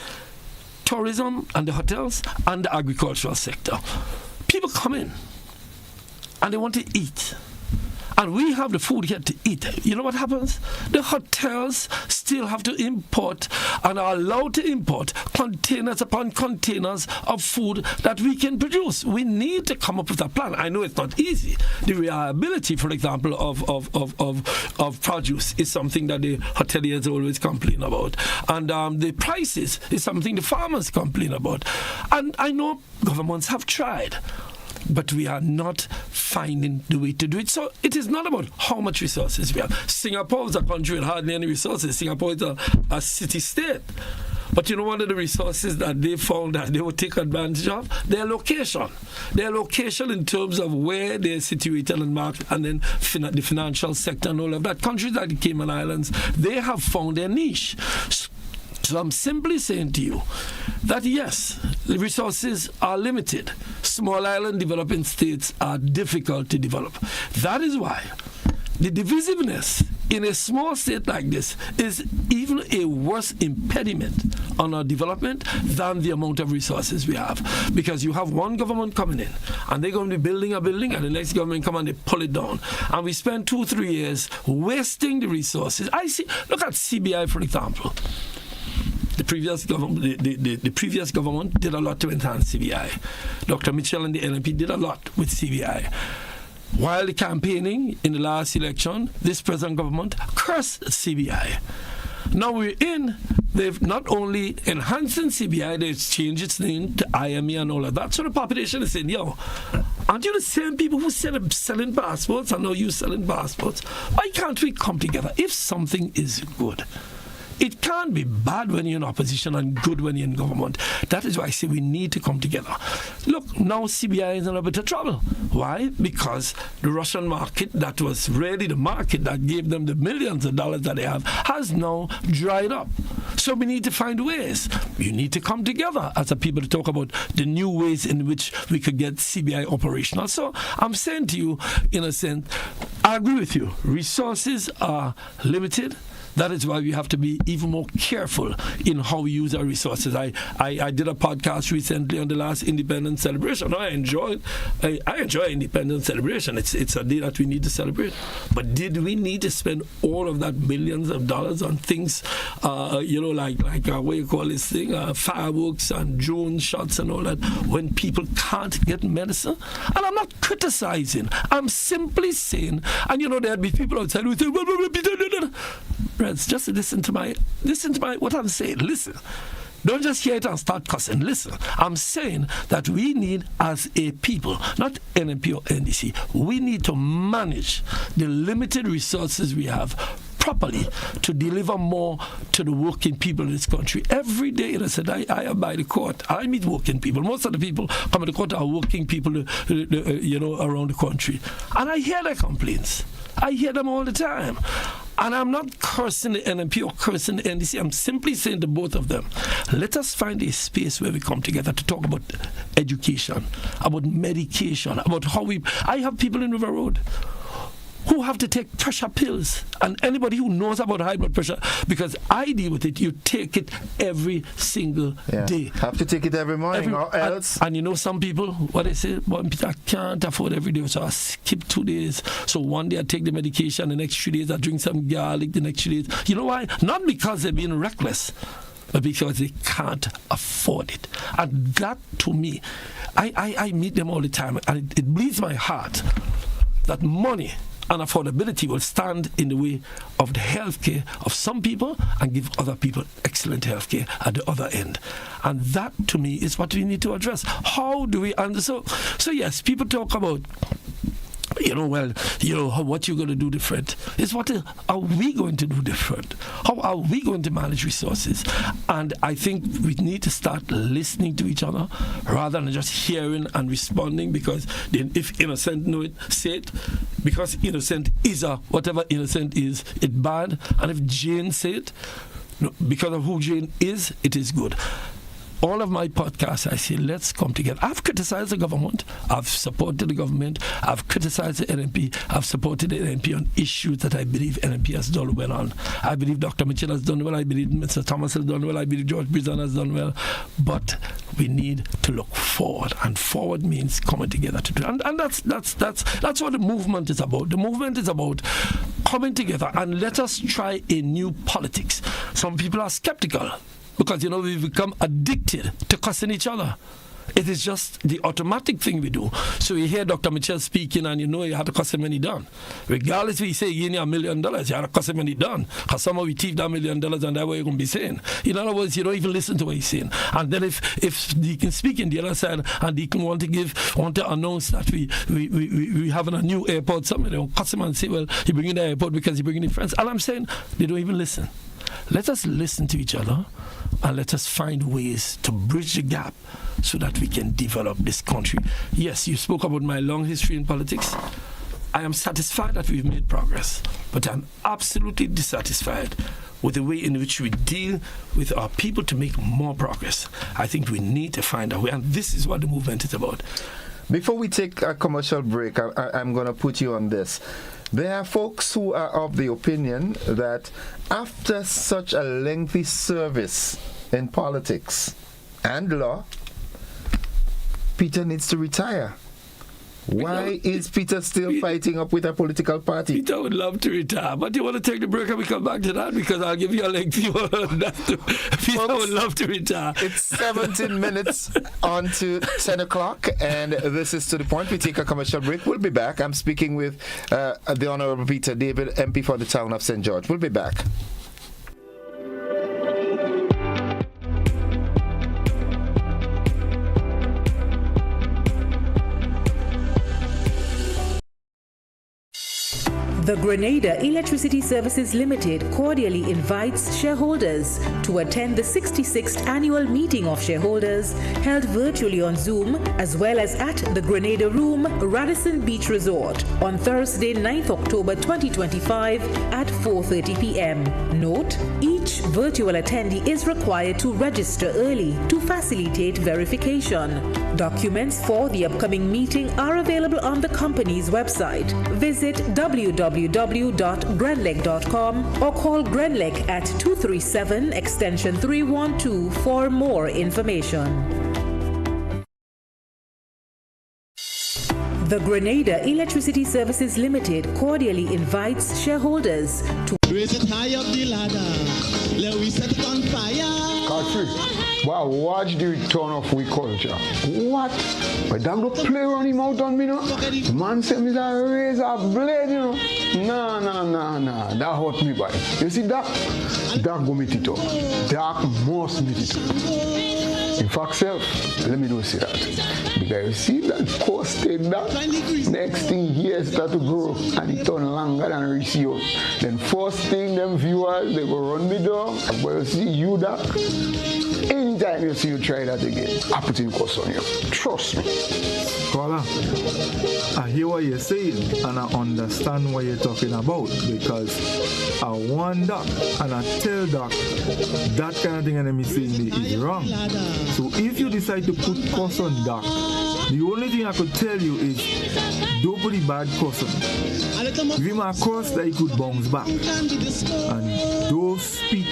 B: tourism and the hotels and the agricultural sector. People come in and they want to eat. And we have the food here to eat. You know what happens? The hotels still have to import and are allowed to import containers upon containers of food that we can produce. We need to come up with a plan. I know it's not easy. The reliability, for example, of produce is something that the hoteliers always complain about. And the prices is something the farmers complain about. And I know governments have tried, but we are not finding the way to do it. So it is not about how much resources we have. Singapore is a country with hardly any resources. Singapore is a city-state. But one of the resources that they found that they would take advantage of? Their location. Their location in terms of where they're situated and market, and then the financial sector and all of that. Countries like the Cayman Islands, they have found their niche. So I'm simply saying to you that yes, the resources are limited. Small island developing states are difficult to develop. That is why the divisiveness in a small state like this is even a worse impediment on our development than the amount of resources we have. Because you have one government coming in and they're going to be building a building and the next government come and they pull it down. And we spend 2-3 years wasting the resources. Look at CBI, for example. The previous government did a lot to enhance CBI. Dr. Mitchell and the NMP did a lot with CBI. While the campaigning in the last election, this present government cursed CBI. Now they've not only enhanced CBI, they've changed its name to IME and all of that. So the population is saying, yo, aren't you the same people who said selling passports and now you selling passports? Why can't we come together? If something is good, it can't be bad when you're in opposition and good when you're in government. That is why I say we need to come together. Look, now CBI is in a bit of trouble. Why? Because the Russian market, that was really the market that gave them the millions of dollars that they have, has now dried up. So we need to find ways. You need to come together as a people to talk about the new ways in which we could get CBI operational. So I'm saying to you, in a sense, I agree with you. Resources are limited. That is why we have to be even more careful in how we use our resources. I did a podcast recently on the last Independence celebration. I enjoy Independence celebration. It's a day that we need to celebrate. But did we need to spend all of that millions of dollars on things, like what you call this thing, fireworks and drone shots and all that, when people can't get medicine? And I'm not criticizing. I'm simply saying, and there'll be people outside who say, just listen to my what I'm saying. Listen. Don't just hear it and start cussing. Listen. I'm saying that we need, as a people, not NMP or NDC, we need to manage the limited resources we have properly to deliver more to the working people in this country. Every day, I am by the court. I meet working people. Most of the people come to the court are working people, around the country. And I hear their complaints. I hear them all the time. And I'm not cursing the NMP or cursing the NDC. I'm simply saying to both of them, let us find a space where we come together to talk about education, about medication, about how I have people in River Road who have to take pressure pills. And anybody who knows about high blood pressure, because I deal with it, you take it every single day.
A: Have to take it every morning or else.
B: And some people, what they say, I can't afford every day, so I skip 2 days. So one day I take the medication, the next 3 days I drink some garlic, the next 3 days. You know why? Not because they're being reckless, but because they can't afford it. And that, to me, I meet them all the time, and it bleeds my heart that money and affordability will stand in the way of the health care of some people and give other people excellent health care at the other end. And that, to me, is what we need to address. How do we... So yes, people talk about... what you're going to do different. It's what are we going to do different? How are we going to manage resources? And I think we need to start listening to each other rather than just hearing and responding, because then if innocent know it, say it. Because innocent is whatever innocent is, it's bad. And if Jane say it, because of who Jane is, it is good. All of my podcasts, I say, let's come together. I've criticized the government. I've supported the government. I've criticized the NMP. I've supported the NMP on issues that I believe NMP has done well on. I believe Dr. Mitchell has done well. I believe Mr. Thomas has done well. I believe George Brizan has done well. But we need to look forward, and forward means coming together to do it. And that's what the movement is about. The movement is about coming together, and let us try a new politics. Some people are skeptical, because, we've become addicted to cussing each other. It is just the automatic thing we do. So you hear Dr. Mitchell speaking, and you have to cuss him when he's done. Regardless if he say you need $1 million, you have to cuss him when he's done. Because somehow we thief that $1 million, and that's what you're going to be saying. In other words, you don't even listen to what he's saying. And then if he can speak in the other side, and he can want to announce that we having a new airport, somebody will cuss him and say, well, he bringing the airport because he bringing the friends. And I'm saying, they don't even listen. Let us listen to each other, and let us find ways to bridge the gap so that we can develop this country. Yes, you spoke about my long history in politics. I am satisfied that we've made progress, but I'm absolutely dissatisfied with the way in which we deal with our people to make more progress. I think we need to find a way, and this is what the movement is about.
A: Before we take a commercial break, I'm going to put you on this. There are folks who are of the opinion that after such a lengthy service in politics and law, Peter needs to retire. Why is Peter still fighting up with a political party?
B: Peter would love to retire, but you want to take the break and we come back to that, because I'll give you a lengthy one on that too. Peter would love to retire.
A: It's 17 minutes on to 10 o'clock, and this is To The Point. We take a commercial break. We'll be back. I'm speaking with the Honorable Peter Daivd, MP for the town of St. George. We'll be back.
G: The Grenada Electricity Services Limited cordially invites shareholders to attend the 66th annual meeting of shareholders held virtually on Zoom, as well as at the Grenada Room, Radisson Beach Resort on Thursday, 9th October 2025 at 4:30 p.m. Note, each virtual attendee is required to register early to facilitate verification. Documents for the upcoming meeting are available on the company's website. Visit www.grenlec.com or call Grenlec at 237 extension 312 for more information. The Grenada Electricity Services Limited cordially invites shareholders to
E: Raise it high up the ladder. Let we set it on fire.
F: Godfrey, wow, watch the return of we culture. What? But damn don't play on him out on me, no? The man said me that razor blade, you know? Nah. That hurt me, boy. You see that? Dark go meet it up. Dark must meet it up. In fact, self, let me do see that. Because you see that course take that, next thing here start to grow and it turn longer than receive. Then first thing them viewers, they go run me down. But you see you that, anytime you see you try that again, I put in course on you. Trust me.
C: Caller, I hear what you're saying and I understand what you're talking about, because I warn Doc and I tell Doc that kind of thing enemy saying is wrong. So if you decide to put curse on Doc, the only thing I could tell you is don't put the bad curse on him. Give him a curse that he could bounce back. And don't spit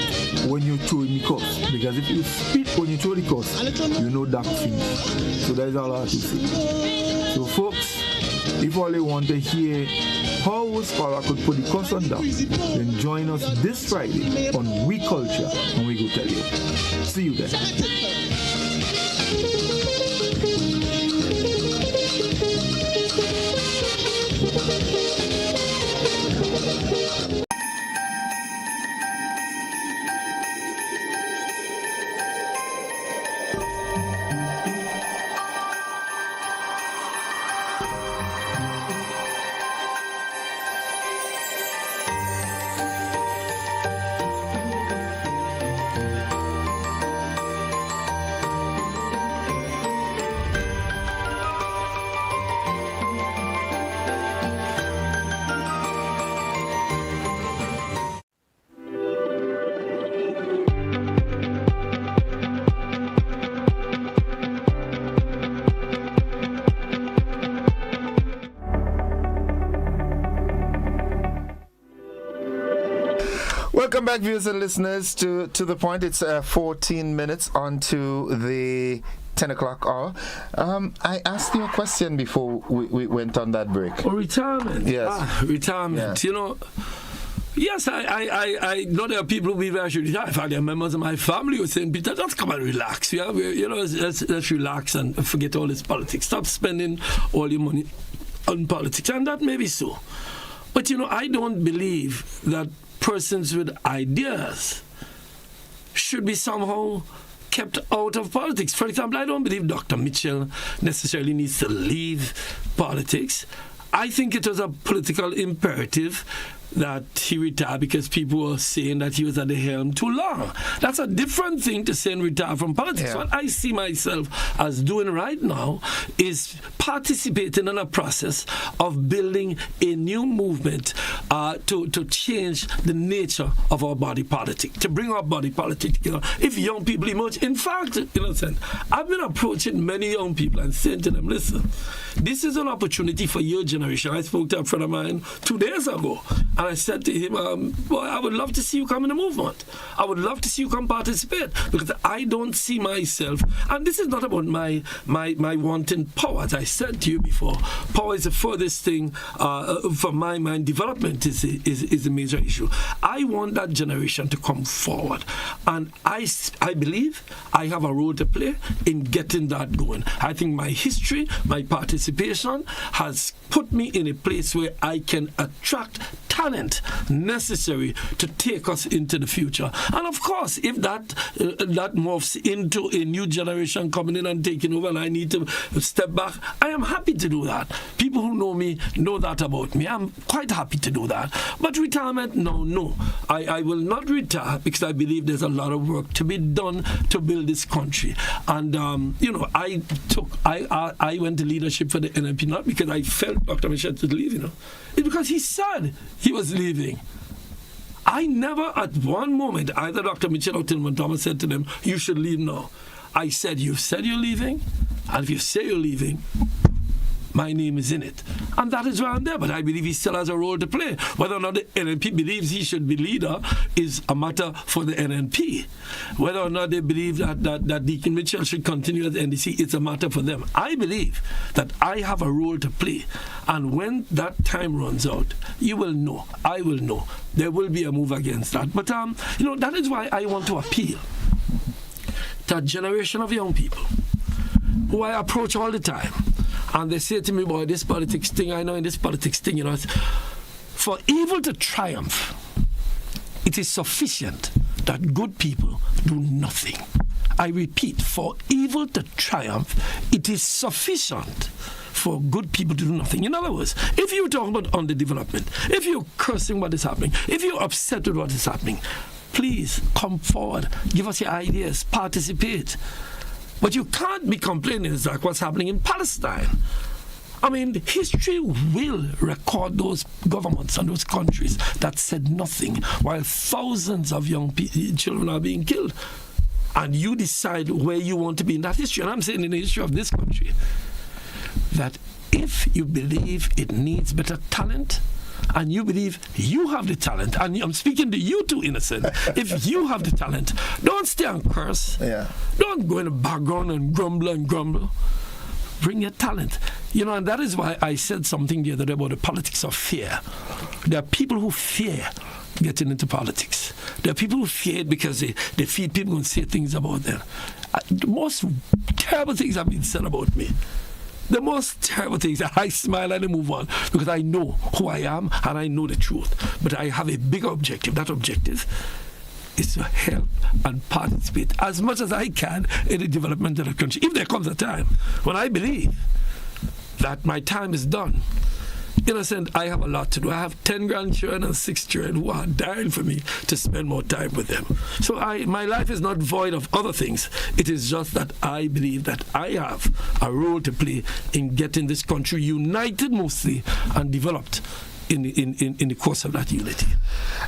C: when you throw him the curse. Because if you spit when you throw the curse, you know Doc finished. So that is all I have to say. So folks, if all they want to hear how Scholar could put the curse on Doc, then join us this Friday on We Culture and we go tell you. See you then.
A: Welcome back, viewers and listeners, to The Point. It's 14 minutes on to the 10 o'clock hour. I asked you a question before we went on that break.
B: Oh, retirement.
A: Yes.
B: Retirement.
A: Yeah.
B: You know, yes, I know there are people who believe I should retire. In fact, there are members of my family who are saying, Peter, just come and relax. Yeah? Let's relax and forget all this politics. Stop spending all your money on politics. And that may be so. But, you know, I don't believe that persons with ideas should be somehow kept out of politics. For example, I don't believe Dr. Mitchell necessarily needs to leave politics. I think it was a political imperative that he retired because people were saying that he was at the helm too long. That's a different thing to say and retire from politics.
A: Yeah.
B: What I see myself as doing right now is participating in a process of building a new movement to change the nature of our body politic, to bring our body politic together. If young people emerge, in fact, I've been approaching many young people and saying to them, listen, this is an opportunity for your generation. I spoke to a friend of mine 2 days ago, and I said to him, boy, I would love to see you come in the movement. I would love to see you come participate, because I don't see myself, and this is not about my wanting power. As I said to you before, power is the furthest thing for my mind. Development is a major issue. I want that generation to come forward, and I believe I have a role to play in getting that going. I think my history, my participation has put me in a place where I can attract talent necessary to take us into the future. And of course, if that morphs into a new generation coming in and taking over, and I need to step back, I am happy to do that. People who know me know that about me. I'm quite happy to do that. But retirement, no. I will not retire, because I believe there's a lot of work to be done to build this country. And I went to leadership for the NNP not because I felt Dr. Michel to leave, It's because he said he was leaving. I never at one moment, either Dr. Mitchell or Tillman Thomas said to them, you should leave now. I said, you said you're leaving, and if you say you're leaving, my name is in it. And that is why I'm there. But I believe he still has a role to play. Whether or not the NNP believes he should be leader is a matter for the NNP. Whether or not they believe that Deacon Mitchell should continue as NDC, it's a matter for them. I believe that I have a role to play. And when that time runs out, you will know. I will know. There will be a move against that. But, that is why I want to appeal to a generation of young people who I approach all the time. And they say to me, boy, this politics thing, I know in this politics thing, for evil to triumph, it is sufficient that good people do nothing. I repeat, for evil to triumph, it is sufficient for good people to do nothing. In other words, if you're talking about underdevelopment, if you're cursing what is happening, if you're upset with what is happening, please come forward, give us your ideas, participate. But you can't be complaining, Zach, what's happening in Palestine. I mean, history will record those governments and those countries that said nothing while thousands of young children are being killed. And you decide where you want to be in that history. And I'm saying in the history of this country, that if you believe it needs better talent, and you believe you have the talent, and I'm speaking to you too, Innocent. If you have the talent, don't stay and curse. Yeah. Don't go in the background and grumble. Bring your talent. And that is why I said something the other day about the politics of fear. There are people who fear getting into politics. There are people who fear it because they feel people going to say things about them. The most terrible things have been said about me. The most terrible things, I smile and I move on because I know who I am and I know the truth. But I have a bigger objective. That objective is to help and participate as much as I can in the development of the country. If there comes a time when I believe that my time is done, Innocent, I have a lot to do. I have 10 grandchildren and 6 children who are dying for me to spend more time with them. So my life is not void of other things. It is just that I believe that I have a role to play in getting this country united mostly and developed in the course of that unity.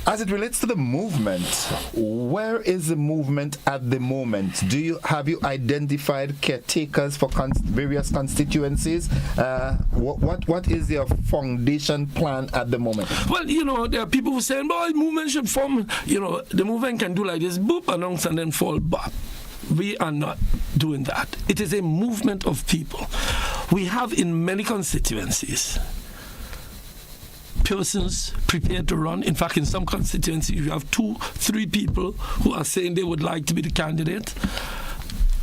A: As it relates to the movement, where is the movement at the moment? Have you identified caretakers for various constituencies? What is your foundation plan at the moment?
B: Well, there are people who say, "Boy, movement should form." The movement can do like this, boop, announce and then fall back. We are not doing that. It is a movement of people. We have in many constituencies persons prepared to run. In fact, in some constituencies, you have 2-3 people who are saying they would like to be the candidate.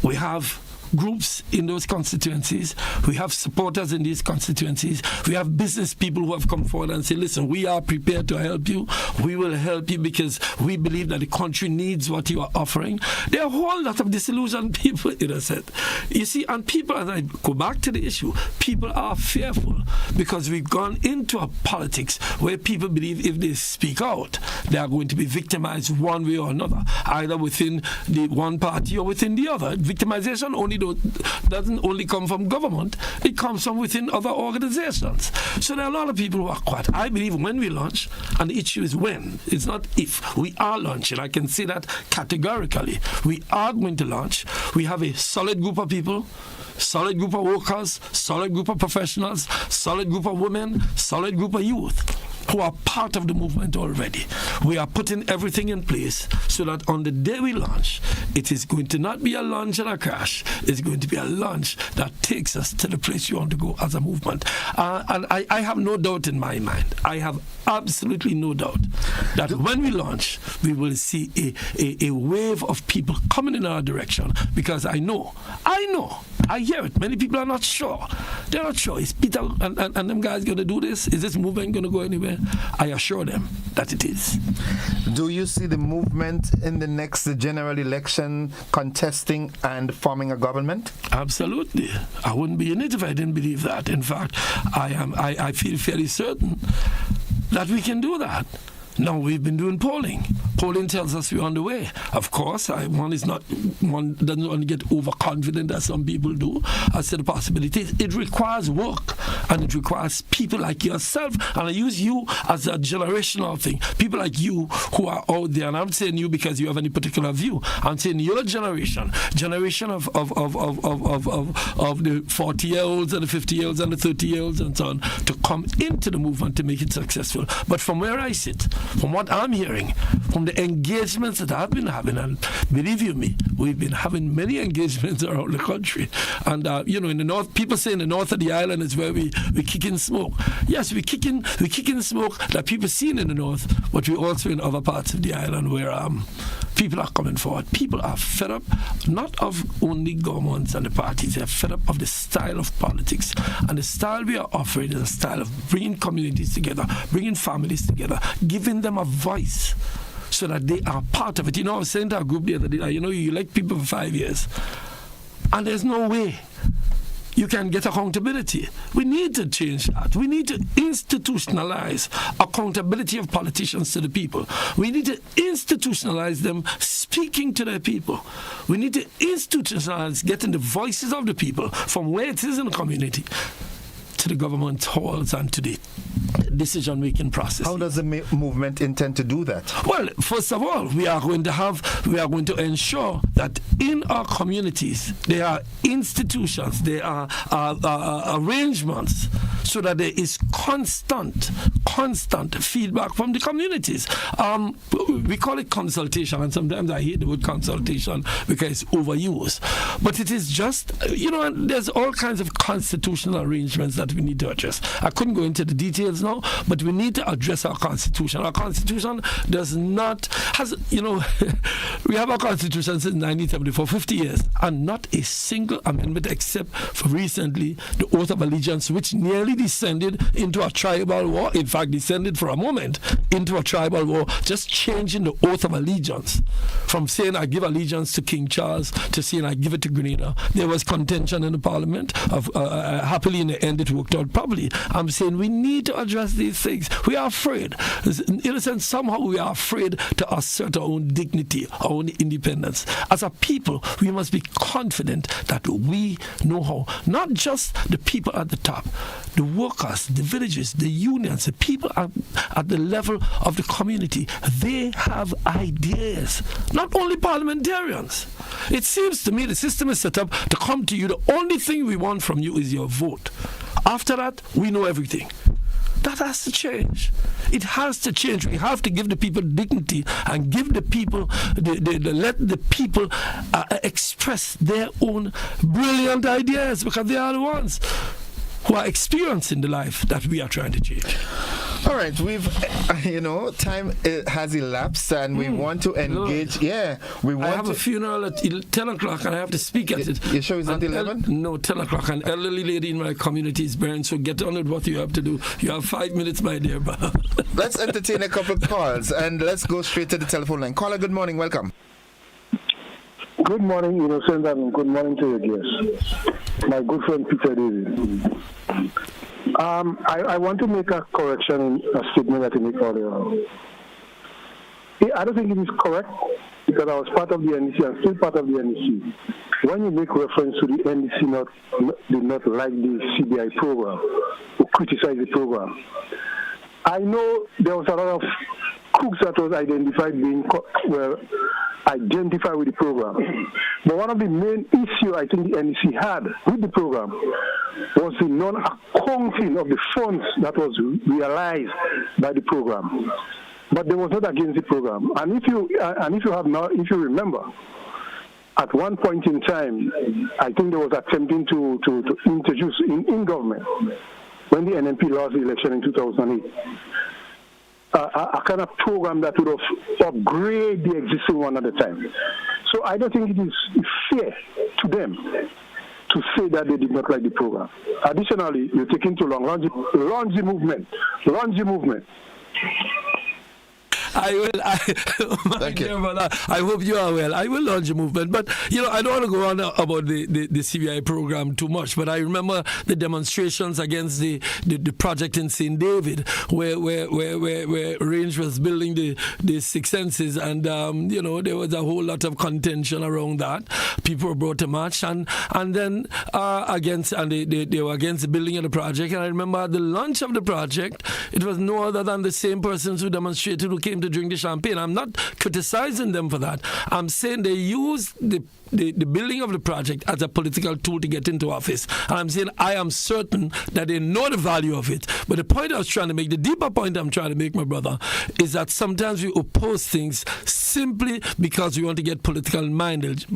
B: We have groups in those constituencies. We have supporters in these constituencies. We have business people who have come forward and say, listen, we are prepared to help you. We will help you because we believe that the country needs what you are offering. There are a whole lot of disillusioned people, Innocent. You see, and people, as I go back to the issue, people are fearful because we've gone into a politics where people believe if they speak out, they are going to be victimized one way or another, either within the one party or within the other. Victimization only doesn't only come from government, it comes from within other organizations. So there are a lot of people who are quiet. I believe when we launch, and the issue is when, it's not if, we are launching. I can say that categorically. We are going to launch. We have a solid group of people, solid group of workers, solid group of professionals, solid group of women, solid group of youth who are part of the movement already. We are putting everything in place so that on the day we launch, it is going to not be a launch and a crash. It's going to be a launch that takes us to the place you want to go as a movement. And I have no doubt in my mind, I have absolutely no doubt that when we launch, we will see a wave of people coming in our direction, because I know, I hear it. Many people are not sure. They're not sure. Is Peter and them guys going to do this? Is this movement going to go anywhere? I assure them that it is.
A: Do you see the movement in the next general election contesting and forming a government?
B: Absolutely. I wouldn't be in it if I didn't believe that. In fact, I feel fairly certain that we can do that. Now, we've been doing polling. Polling tells us we're on the way. Of course, one doesn't want to get overconfident as some people do as to the possibilities. It requires work, and it requires people like yourself, and I use you as a generational thing. People like you who are out there, and I'm saying you because you have any particular view. I'm saying your generation of the 40-year-olds and the 50-year-olds and the 30-year-olds and so on, to come into the movement to make it successful. But from where I sit, from what I'm hearing, from the engagements that I've been having, and believe you me, we've been having many engagements around the country. And, in the north, people say in the north of the island is where we kick in smoke. Yes, we kick in smoke that people see in the north, but we also in other parts of the island where people are coming forward. People are fed up, not of only governments and the parties, they're fed up of the style of politics. And the style we are offering is a style of bringing communities together, bringing families together, giving them a voice so that they are part of it. I was saying to our group the other day, you elect people for 5 years, and there's no way you can get accountability. We need to change that. We need to institutionalize accountability of politicians to the people. We need to institutionalize them speaking to their people. We need to institutionalize getting the voices of the people from where it is in the community to the government halls and to the decision-making process.
A: How does the movement intend to do that?
B: Well, first of all, we are going to ensure that in our communities there are institutions, there are arrangements, so that there is constant feedback from the communities. We call it consultation, and sometimes I hate the word consultation because it's overused. But it is just, there's all kinds of constitutional arrangements that we need to address. I couldn't go into the details now, but we need to address our constitution. Our constitution we have our constitution since 1974, 50 years, and not a single amendment except for recently the oath of allegiance, which nearly descended into a tribal war. In fact, descended for a moment into a tribal war, just changing the oath of allegiance from saying I give allegiance to King Charles to saying I give it to Grenada. There was contention in the parliament. Happily, in the end, it worked out properly. I'm saying we need to address these things. We are afraid. In a sense, somehow we are afraid to assert our own dignity, our own independence. As a people, we must be confident that we know how. Not just the people at the top, the workers, the villages, the unions, the people at the level of the community. They have ideas, not only parliamentarians. It seems to me the system is set up to come to you. The only thing we want from you is your vote. After that, we know everything. That has to change. It has to change. We have to give the people dignity and give the people, let the people express their own brilliant ideas, because they are the ones who are experiencing the life that we are trying to change.
A: All right, we've, time has elapsed, and we want to engage. I
B: have a funeral at 10 o'clock, and I have to speak at it.
A: You sure it's not 11?
B: No, 10 o'clock. An elderly lady in my community is buried, so get on with what you have to do. You have 5 minutes, my dear.
A: Let's entertain a couple of calls, and let's go straight to the telephone line. Caller, good morning. Welcome.
H: Good morning, Innocent, and good morning to your guests. My good friend Peter David. I want to make a correction in a statement that you made earlier. I don't think it is correct, because I was part of the NEC and still part of the NEC. when you make reference to the NDC did not like the CBI program or criticize the program, I know there was a lot of crooks that was identified with the program. But one of the main issues I think the NEC had with the program was the non-accounting of the funds that was realized by the program. But they was not against the program. And if you remember, at one point in time, I think there was attempting to introduce in government when the NMP lost the election in 2008. A kind of program that would have upgrade the existing one at the time. So I don't think it is fair to them to say that they did not like the program. Additionally, you're taking too long. Launch the movement.
B: Thank you. Brother, I hope you are well. I will launch a movement. But, I don't want to go on about the CBI program too much, but I remember the demonstrations against the project in St. David, where Range was building the Six Senses, and, there was a whole lot of contention around that. People were brought to march, and then they were against the building of the project. And I remember at the launch of the project, it was no other than the same persons who demonstrated who came to drink the champagne. I'm not criticizing them for that. I'm saying they used the building of the project as a political tool to get into office. And I'm saying I am certain that they know the value of it. But the point I was trying to make, the deeper point I'm trying to make, my brother, is that sometimes we oppose things simply because we want to get political mileage,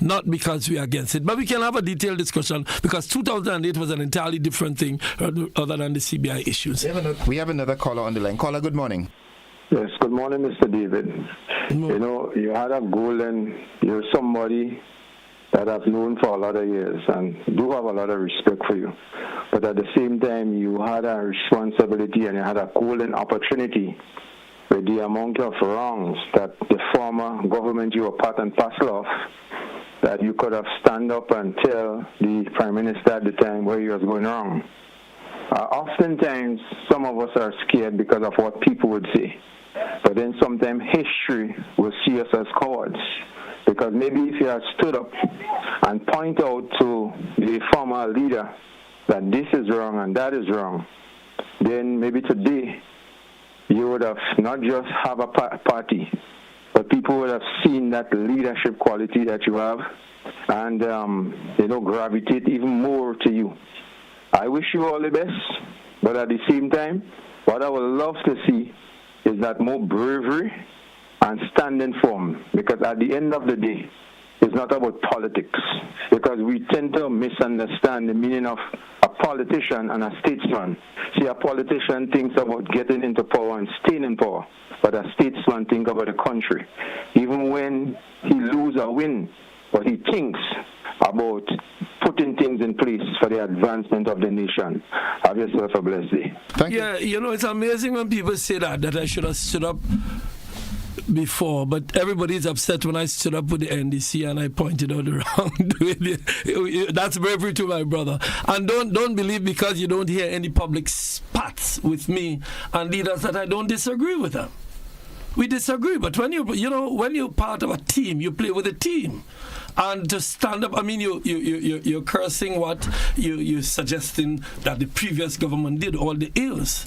B: not because we are against it. But we can have a detailed discussion, because 2008 was an entirely different thing other than the CBI issues.
A: We have another caller on the line. Caller, good morning.
I: Yes, good morning, Mr. David. You had a goal, and you're somebody that I've known for a lot of years and do have a lot of respect for you. But at the same time, you had a responsibility and you had a golden opportunity with the amount of wrongs that the former government you were part and parcel of, that you could have stand up and tell the Prime Minister at the time where he was going wrong. Oftentimes, some of us are scared because of what people would say. But then sometimes history will see us as cowards. Because maybe if you had stood up and point out to the former leader that this is wrong and that is wrong, then maybe today you would have not just have a party, but people would have seen that leadership quality that you have and, gravitate even more to you. I wish you all the best, but at the same time, what I would love to see is that more bravery and standing firm, because at the end of the day, it's not about politics, because we tend to misunderstand the meaning of a politician and a statesman. See, a politician thinks about getting into power and staying in power, but a statesman thinks about the country. Even when he loses or wins, but he thinks about putting things in place for the advancement of the nation. Have yourself a blessed day.
B: Thank you. It's amazing when people say that I should have stood up before, but everybody's upset when I stood up with the NDC and I pointed out the wrong. That's bravery to my brother. And don't believe because you don't hear any public spats with me and leaders that I don't disagree with them. We disagree, but when you're part of a team, you play with a team. And to stand up, you're cursing what you're suggesting that the previous government did, all the ills.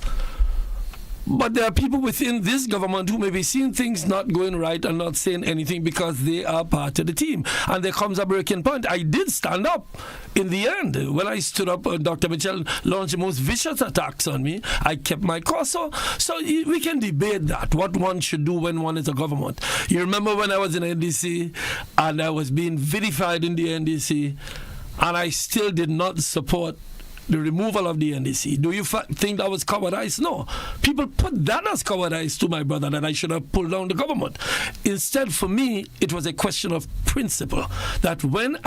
B: But there are people within this government who may be seeing things not going right and not saying anything because they are part of the team. And there comes a breaking point. I did stand up in the end. When I stood up, Dr. Mitchell launched the most vicious attacks on me. I kept my course. So we can debate that, what one should do when one is a government. You remember when I was in NDC and I was being vilified in the NDC and I still did not support the removal of the NDC. Do you think that was cowardice? No. People put that as cowardice to my brother, that I should have pulled down the government. Instead, for me, it was a question of principle. That when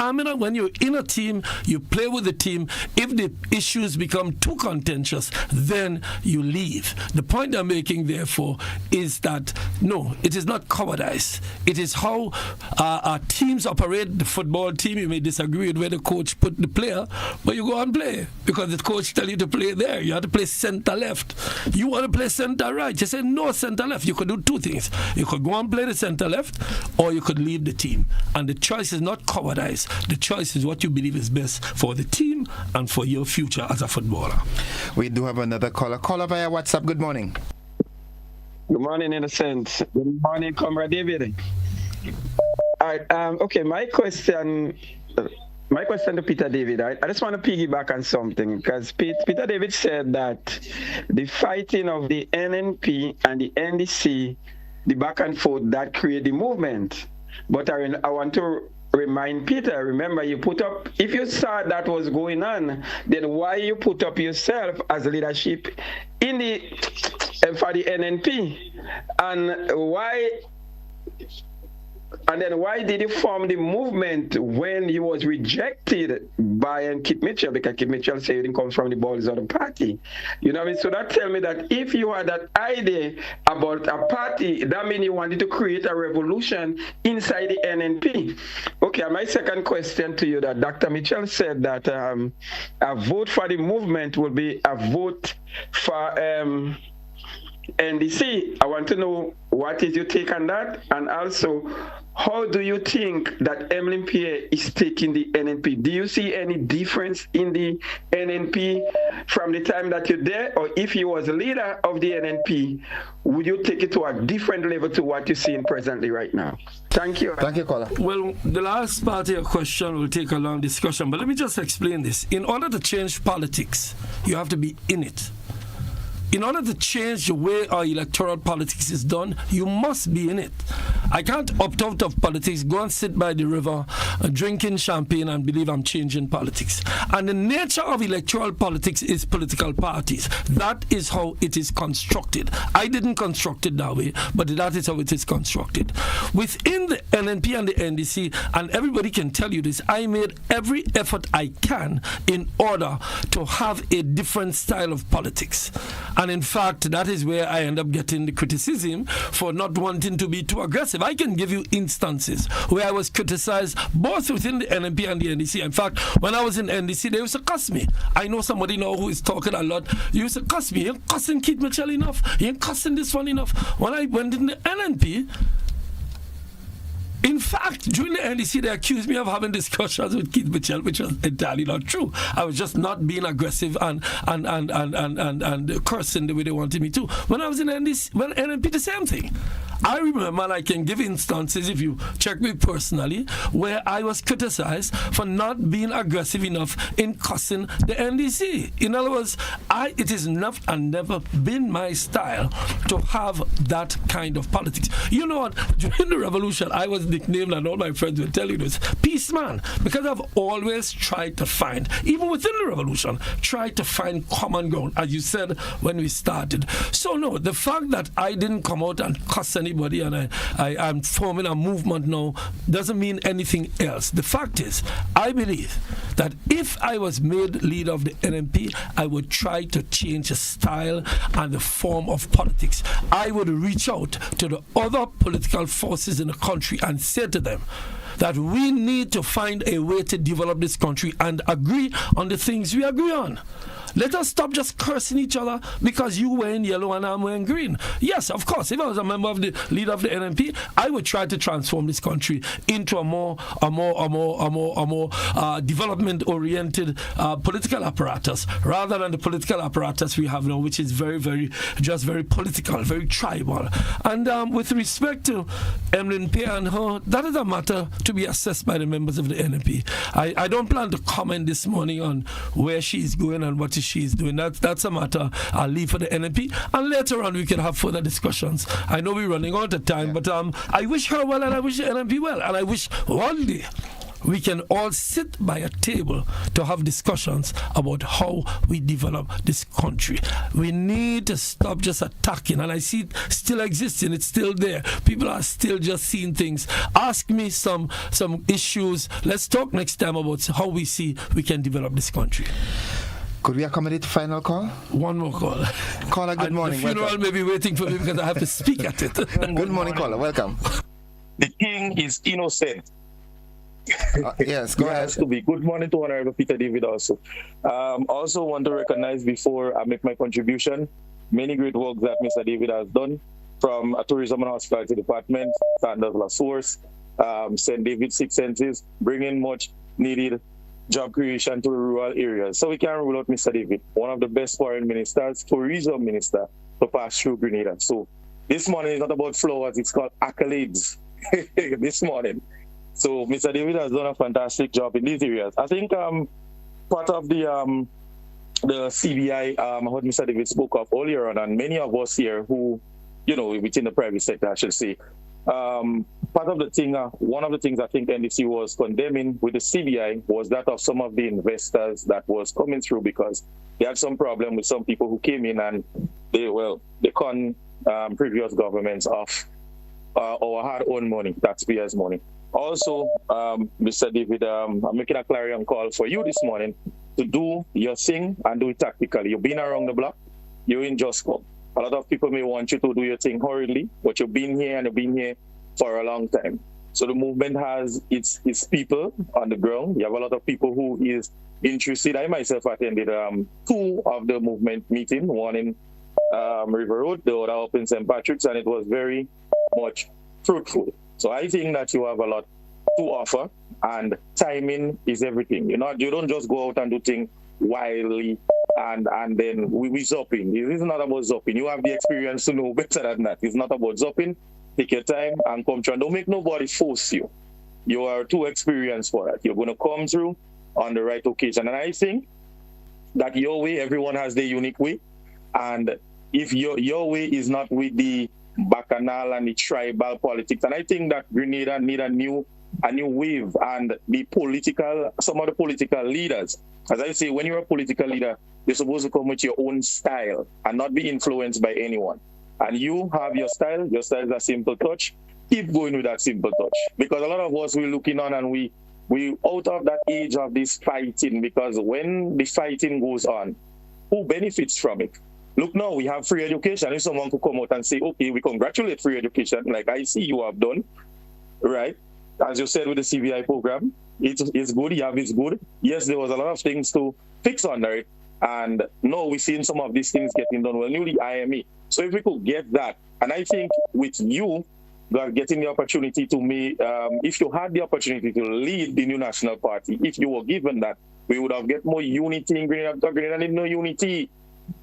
B: you're in a team, you play with the team. If the issues become too contentious, then you leave. The point I'm making, therefore, is that, no, it is not cowardice. It is how our teams operate. The football team, you may disagree with where the coach put the player, but you go and play. because the coach tell you to play there. You have to play center left. You want to play center right. You say no center left. You could do two things. You could go and play the center left, or you could leave the team. And the choice is not cowardice. The choice is what you believe is best for the team and for your future as a footballer.
A: We do have another caller. Caller via WhatsApp. Good morning.
J: Good morning, Innocent. Good morning, Comrade David. All right. Okay. My question to Peter David. I just want to piggyback on something because Peter David said that the fighting of the NNP and the NDC, the back and forth, that create the movement. But I want to remind Peter, remember you put up, if you saw that was going on, then why you put up yourself as leadership in the for the NNP, and then why did you form the movement when you was rejected by Kit Mitchell? Because Kit Mitchell said it comes from the balls of the party. You know what I mean? So that tell me that if you had that idea about a party, that means you wanted to create a revolution inside the NNP. Okay, my second question to you, that Dr. Mitchell said that a vote for the movement will be a vote for NDC. I want to know what is your take on that, and also how do you think that Emlyn Pierre is taking the NNP? Do you see any difference in the NNP from the time that you're there, or if you was a leader of the NNP, would you take it to a different level to what you're seeing presently right now? Thank you.
A: Thank you, caller.
B: Well, the last part of your question will take a long discussion, but let me just explain this. In order to change politics, you have to be in it. In order to change the way our electoral politics is done, you must be in it. I can't opt out of politics, go and sit by the river, drinking champagne and believe I'm changing politics. And the nature of electoral politics is political parties. That is how it is constructed. I didn't construct it that way, but that is how it is constructed. Within the NNP and the NDC, and everybody can tell you this, I made every effort I can in order to have a different style of politics. And in fact, that is where I end up getting the criticism for not wanting to be too aggressive. I can give you instances where I was criticized both within the NNP and the NDC. In fact, when I was in NDC, they used to cuss me. I know somebody now who is talking a lot. You used to cuss me. You ain't cussing Kit Mitchell enough. You ain't cussing this one enough. When I went in the NNP, in fact, during the NDC, they accused me of having discussions with Keith Mitchell, which was entirely not true. I was just not being aggressive and cursing the way they wanted me to. When I was in NDC, when NNP, the same thing. I remember, and I can give instances, if you check me personally, where I was criticized for not being aggressive enough in cussing the NDC. In other words, it is not and never been my style to have that kind of politics. You know what? During the revolution, I was nicknamed, and all my friends will tell you this, peace man, because I've always tried to find, even within the revolution, tried to find common ground, as you said when we started. So no, the fact that I didn't come out and cuss anybody and I'm forming a movement now doesn't mean anything else. The fact is, I believe that if I was made leader of the NNP, I would try to change the style and the form of politics. I would reach out to the other political forces in the country and say to them that we need to find a way to develop this country and agree on the things we agree on. Let us stop just cursing each other because you were in yellow and I'm wearing green. Yes, of course, if I was a member of the leader of the NNP, I would try to transform this country into a more development-oriented political apparatus, rather than the political apparatus we have now, which is very political, very tribal. And with respect to Emlyn Pierre and her, that is a matter to be assessed by the members of the NNP. I don't plan to comment this morning on where she's going and what she's doing. That's a matter I'll leave for the NNP, and later on we can have further discussions. I know we're running out of time, but I wish her well and I wish the NNP well, and I wish one day we can all sit by a table to have discussions about how we develop this country. We need to stop just attacking, and I see it still existing. It's still there. People are still just seeing things. Ask me some issues. Let's talk next time about how we see we can develop this country.
A: Could we accommodate the final call?
B: One more call.
A: Caller, good morning.
B: The funeral may be waiting for me because I have to speak at it.
A: Good morning, caller. Welcome.
K: The king is innocent.
A: Yes, go ahead.
K: Has to be. Good morning to Honorable Peter David also. Also want to recognize before I make my contribution, many great work that Mr. David has done from a tourism and hospitality department, Sanders La Source, St. David Six Senses, bringing much needed job creation to rural areas. So we can't rule out Mr. David, one of the best foreign ministers, tourism minister to pass through Grenada. So this morning is not about flowers, it's called accolades this morning. So Mr. David has done a fantastic job in these areas. I think part of the CBI, what Mr. David spoke of earlier on, and many of us here who, within the private sector, I should say, part of the thing, one of the things I think NDC was condemning with the CBI was that of some of the investors that was coming through, because they had some problem with some people who came in and they con previous governments of our hard-earned money, taxpayers' money. Also, Mr. David, I'm making a clarion call for you this morning to do your thing and do it tactically. You've been around the block, you're in Just Come. A lot of people may want you to do your thing hurriedly, but you've been here and you've been here for a long time. So the movement has its people on the ground. You have a lot of people who is interested. I myself attended 2 of the movement meeting, one in River Road, the other up in St. Patrick's, and it was very much fruitful. So I think that you have a lot to offer, and timing is everything. You don't just go out and do things wildly and then we zopping. This is not about zopping. You have the experience to know better than that. It's not about zopping. Take your time and come through. Don't make nobody force you. You are too experienced for that. You're going to come through on the right occasion. And I think that your way, everyone has their unique way. And if your way is not with the bacchanal and the tribal politics, and I think that Grenada need a new wave, and some of the political leaders, as I say, when you're a political leader, you're supposed to come with your own style and not be influenced by anyone. And you have your style. Your style is a simple touch. Keep going with that simple touch. Because a lot of us, we're looking on and we out of that age of this fighting, because when the fighting goes on, who benefits from it? Look now, we have free education. If someone could come out and say, okay, we congratulate free education, like I see you have done, right? As you said with the CBI program, it's good, it's good. Yes, there was a lot of things to fix under it. And now we're seeing some of these things getting done well, newly IME. So if we could get that, and I think with you getting the opportunity to if you had the opportunity to lead the new national party, if you were given that, we would have get more unity in Grenada. Grenada need no unity.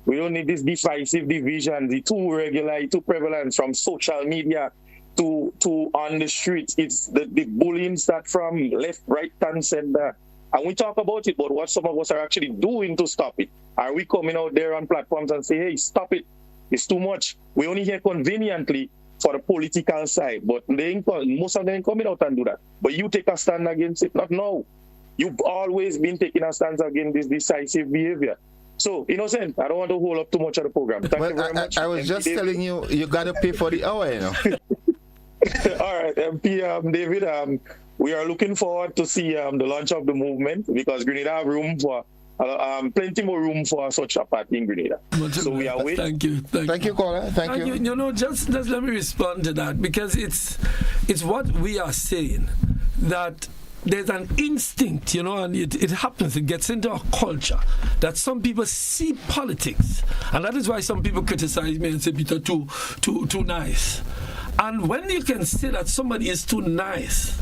K: We don't need this divisive division, the too regular, too prevalent from social media to on the streets. It's the bullying start from left, right, and center. And we talk about it, but what some of us are actually doing to stop it. Are we coming out there on platforms and say, hey, stop it, it's too much? We only hear conveniently for the political side, but most of them ain't coming out and do that. But you take a stand against it, not now. You've always been taking a stance against this decisive behavior. So, innocent, I don't want to hold up too much of the program. Thank you very much.
A: I was just telling you, you got to pay for the hour,
K: All right, MP David, we are looking forward to see the launch of the movement, because Grenada have room for plenty more room for such a party in Grenada. So we are waiting.
A: Thank you, caller. Thank you.
B: Just let me respond to that, because it's what we are saying, that there's an instinct, and it happens, it gets into our culture, that some people see politics, and that is why some people criticize me and say, Peter, too nice. And when you can say that somebody is too nice,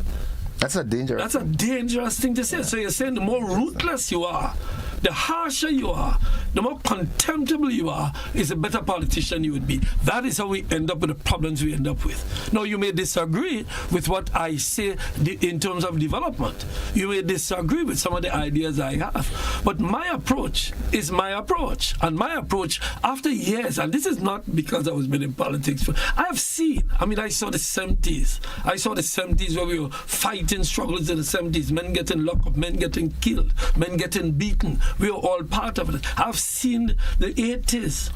A: that's a dangerous
B: thing to say. So you're saying the more ruthless you are, the harsher you are, the more contemptible you are, is a better politician you would be. That is how we end up with the problems we end up with. Now, you may disagree with what I say in terms of development. You may disagree with some of the ideas I have. But my approach is my approach. And my approach, after years, and this is not because I was been in politics, I have seen, I saw the 70s. I saw the 70s where we were fighting struggles in the 70s, men getting locked up, men getting killed, men getting beaten. We are all part of it. I've seen the 80s,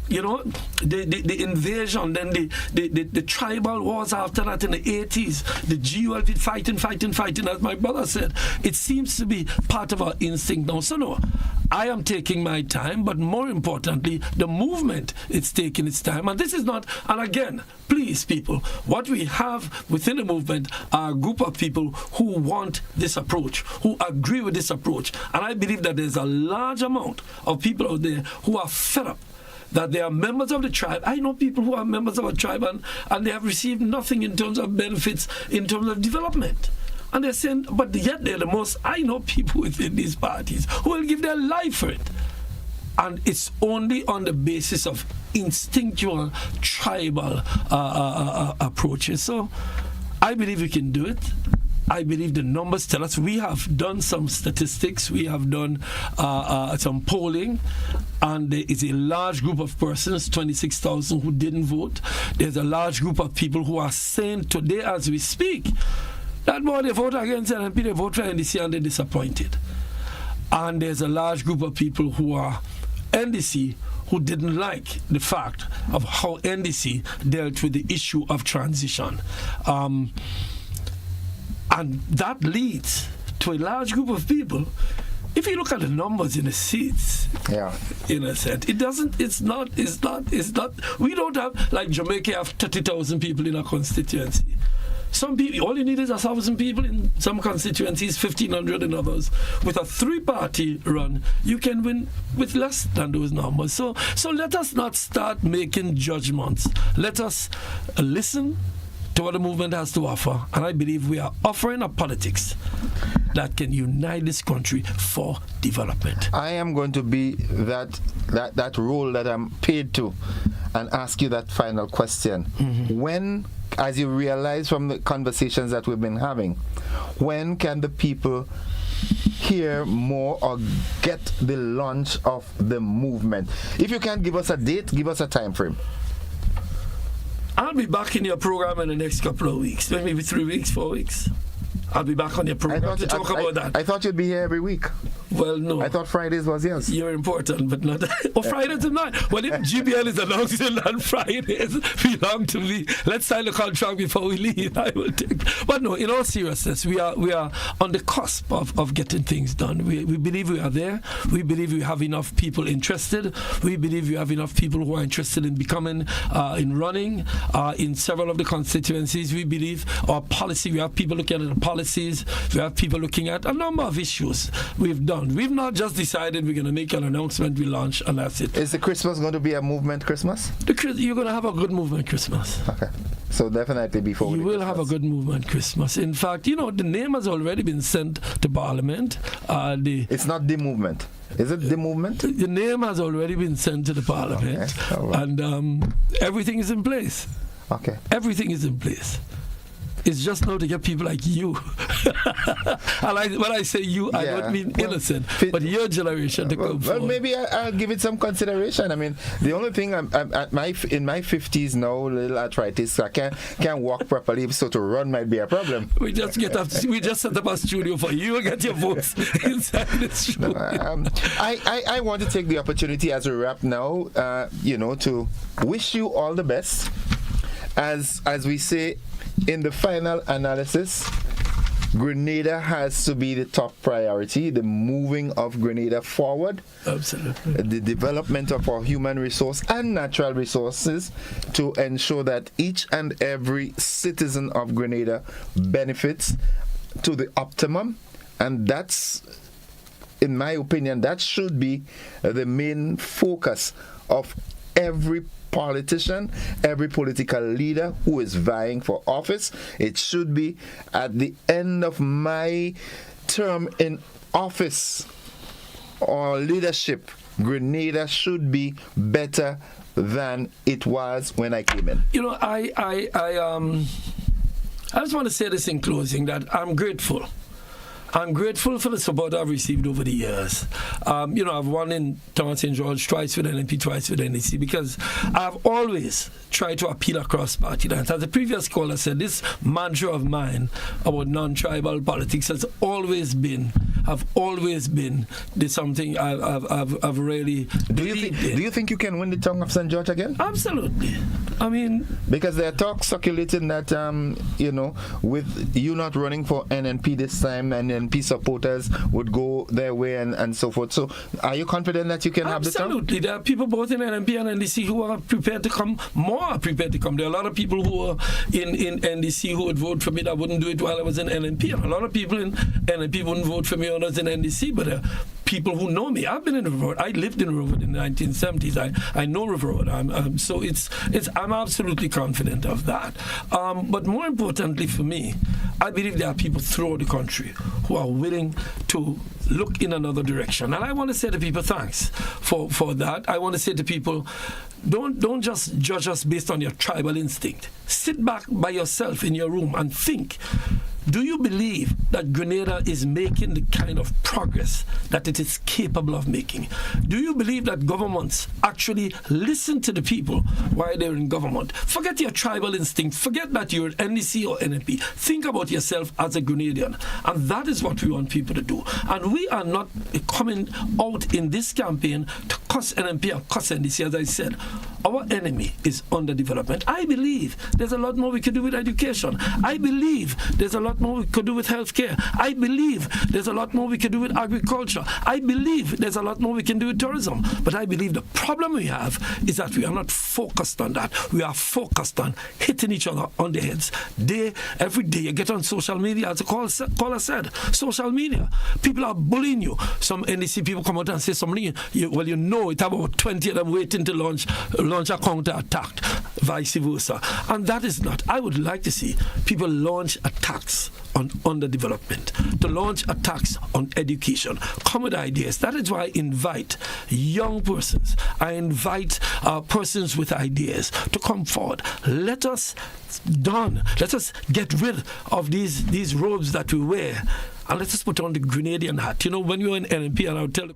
B: the invasion, then the tribal wars after that in the 80s, the GUL fighting, as my brother said. It seems to be part of our instinct now. So no, I am taking my time, but more importantly, the movement is taking its time. And this is not, and again, please, these people. What we have within the movement are a group of people who want this approach, who agree with this approach. And I believe that there's a large amount of people out there who are fed up that they are members of the tribe. I know people who are members of a tribe and they have received nothing in terms of benefits, in terms of development. And they're saying, but yet they're the most, I know people within these parties who will give their life for it. And it's only on the basis of instinctual tribal approaches. So I believe we can do it. I believe the numbers tell us. We have done some statistics. We have done some polling. And there is a large group of persons, 26,000, who didn't vote. There's a large group of people who are saying today as we speak that more they vote against NNP, they vote for NDC and they're disappointed. And there's a large group of people who are NDC who didn't like the fact of how NDC dealt with the issue of transition. And that leads to a large group of people. If you look at the numbers in the seats, in a sense, it's not, we don't have, like Jamaica have 30,000 people in a constituency. Some people, all you need is 1,000 people in some constituencies, 1,500 in others. With a 3-party run, you can win with less than those numbers. So let us not start making judgments. Let us listen to what the movement has to offer, and I believe we are offering a politics that can unite this country for development.
A: I am going to be that role that I'm paid to and ask you that final question. When, as you realize from the conversations that we've been having, when can the people hear more or get the launch of the movement? If you can't give us a date, give us a time frame.
B: I'll be back in your program in the next couple of weeks, maybe 3 weeks, 4 weeks. I'll be back on your program to talk about that.
A: I thought you'd be here every week.
B: Well, no.
A: I thought Fridays was yours.
B: You're important, but not. Fridays are not. Well, if GBL is announcing on Fridays belong to me, let's sign the contract before we leave. I will take. But no, in all seriousness, we are on the cusp of getting things done. We believe we are there. We believe we have enough people interested. We believe we have enough people who are interested in becoming, in running, in several of the constituencies. We believe our policy. We have people looking at the policies. We have people looking at a number of issues we've done. We've not just decided we're going to make an announcement, we launch, and that's it.
A: Is the Christmas going to be a movement Christmas?
B: You're going to have a good movement Christmas.
A: Okay. So definitely before
B: you will have a good movement Christmas. In fact, you know, the name has already been sent to Parliament.
A: It's not the movement. Is it the movement?
B: The name has already been sent to the Parliament. Okay. Right. And everything is in place.
A: Okay.
B: Everything is in place. It's just now to get people like you. And when I say you, I don't mean innocent, but your generation to come forward.
A: Well, maybe I'll give it some consideration. I mean, the only thing I'm in my 50s now, little arthritis, I can't walk properly, so to run might be a problem.
B: We just set up a studio for you and get your voice inside the studio.
A: I want to take the opportunity as we wrap now, to wish you all the best. As we say, in the final analysis, Grenada has to be the top priority, the moving of Grenada forward.
B: Absolutely.
A: The development of our human resource and natural resources to ensure that each and every citizen of Grenada benefits to the optimum. And that's, in my opinion, that should be the main focus of every politician, every political leader who is vying for office. It should be at the end of my term in office or leadership, Grenada should be better than it was when I came in.
B: You know, I just want to say this in closing, that I'm grateful. I'm grateful for the support I've received over the years. I've won in Thomas St. George twice with NNP, twice with NDC, because I've always tried to appeal across party lines. As the previous caller said, this mantra of mine about non-tribal politics has always been something I've really believed in.
A: Do you think you can win the tongue of St. George again?
B: Absolutely. I mean,
A: because there are talks circulating that with you not running for NNP this time, NNP supporters would go their way and so forth. So, are you confident that you can have the talk?
B: Absolutely. There are people both in NNP and NDC who are prepared to come. More are prepared to come. There are a lot of people who are in NDC who would vote for me that wouldn't do it while I was in NNP, and a lot of people in NNP wouldn't vote for me when I was in NDC. But people who know me. I've been in River Road. I lived in River Road in the 1970s. I know River Road. So I'm absolutely confident of that. But more importantly for me, I believe there are people throughout the country who are willing to look in another direction. And I want to say to people, thanks for that. I want to say to people, don't just judge us based on your tribal instinct. Sit back by yourself in your room and think. Do you believe that Grenada is making the kind of progress that it is capable of making? Do you believe that governments actually listen to the people while they're in government? Forget your tribal instinct. Forget that you're NDC or NNP. Think about yourself as a Grenadian. And that is what we want people to do. And we are not coming out in this campaign to cuss NNP and cuss NDC. As I said, our enemy is underdevelopment. I believe there's a lot more we can do with education. I believe there's a lot more we could do with healthcare. I believe there's a lot more we can do with agriculture. I believe there's a lot more we can do with tourism. But I believe the problem we have is that we are not focused on that. We are focused on hitting each other on the heads. Every day you get on social media, as the caller said, social media. People are bullying you. Some NDC people come out and say something. You know it, about 20 of them waiting to launch a counter-attack, vice versa. And that is not. I would like to see people launch attacks on underdevelopment, to launch attacks on education, come with ideas. That is why I invite young persons, I invite persons with ideas to come forward. Let us get rid of these robes that we wear, and let us put on the Grenadian hat. You know, when you're in NNP, and I would tell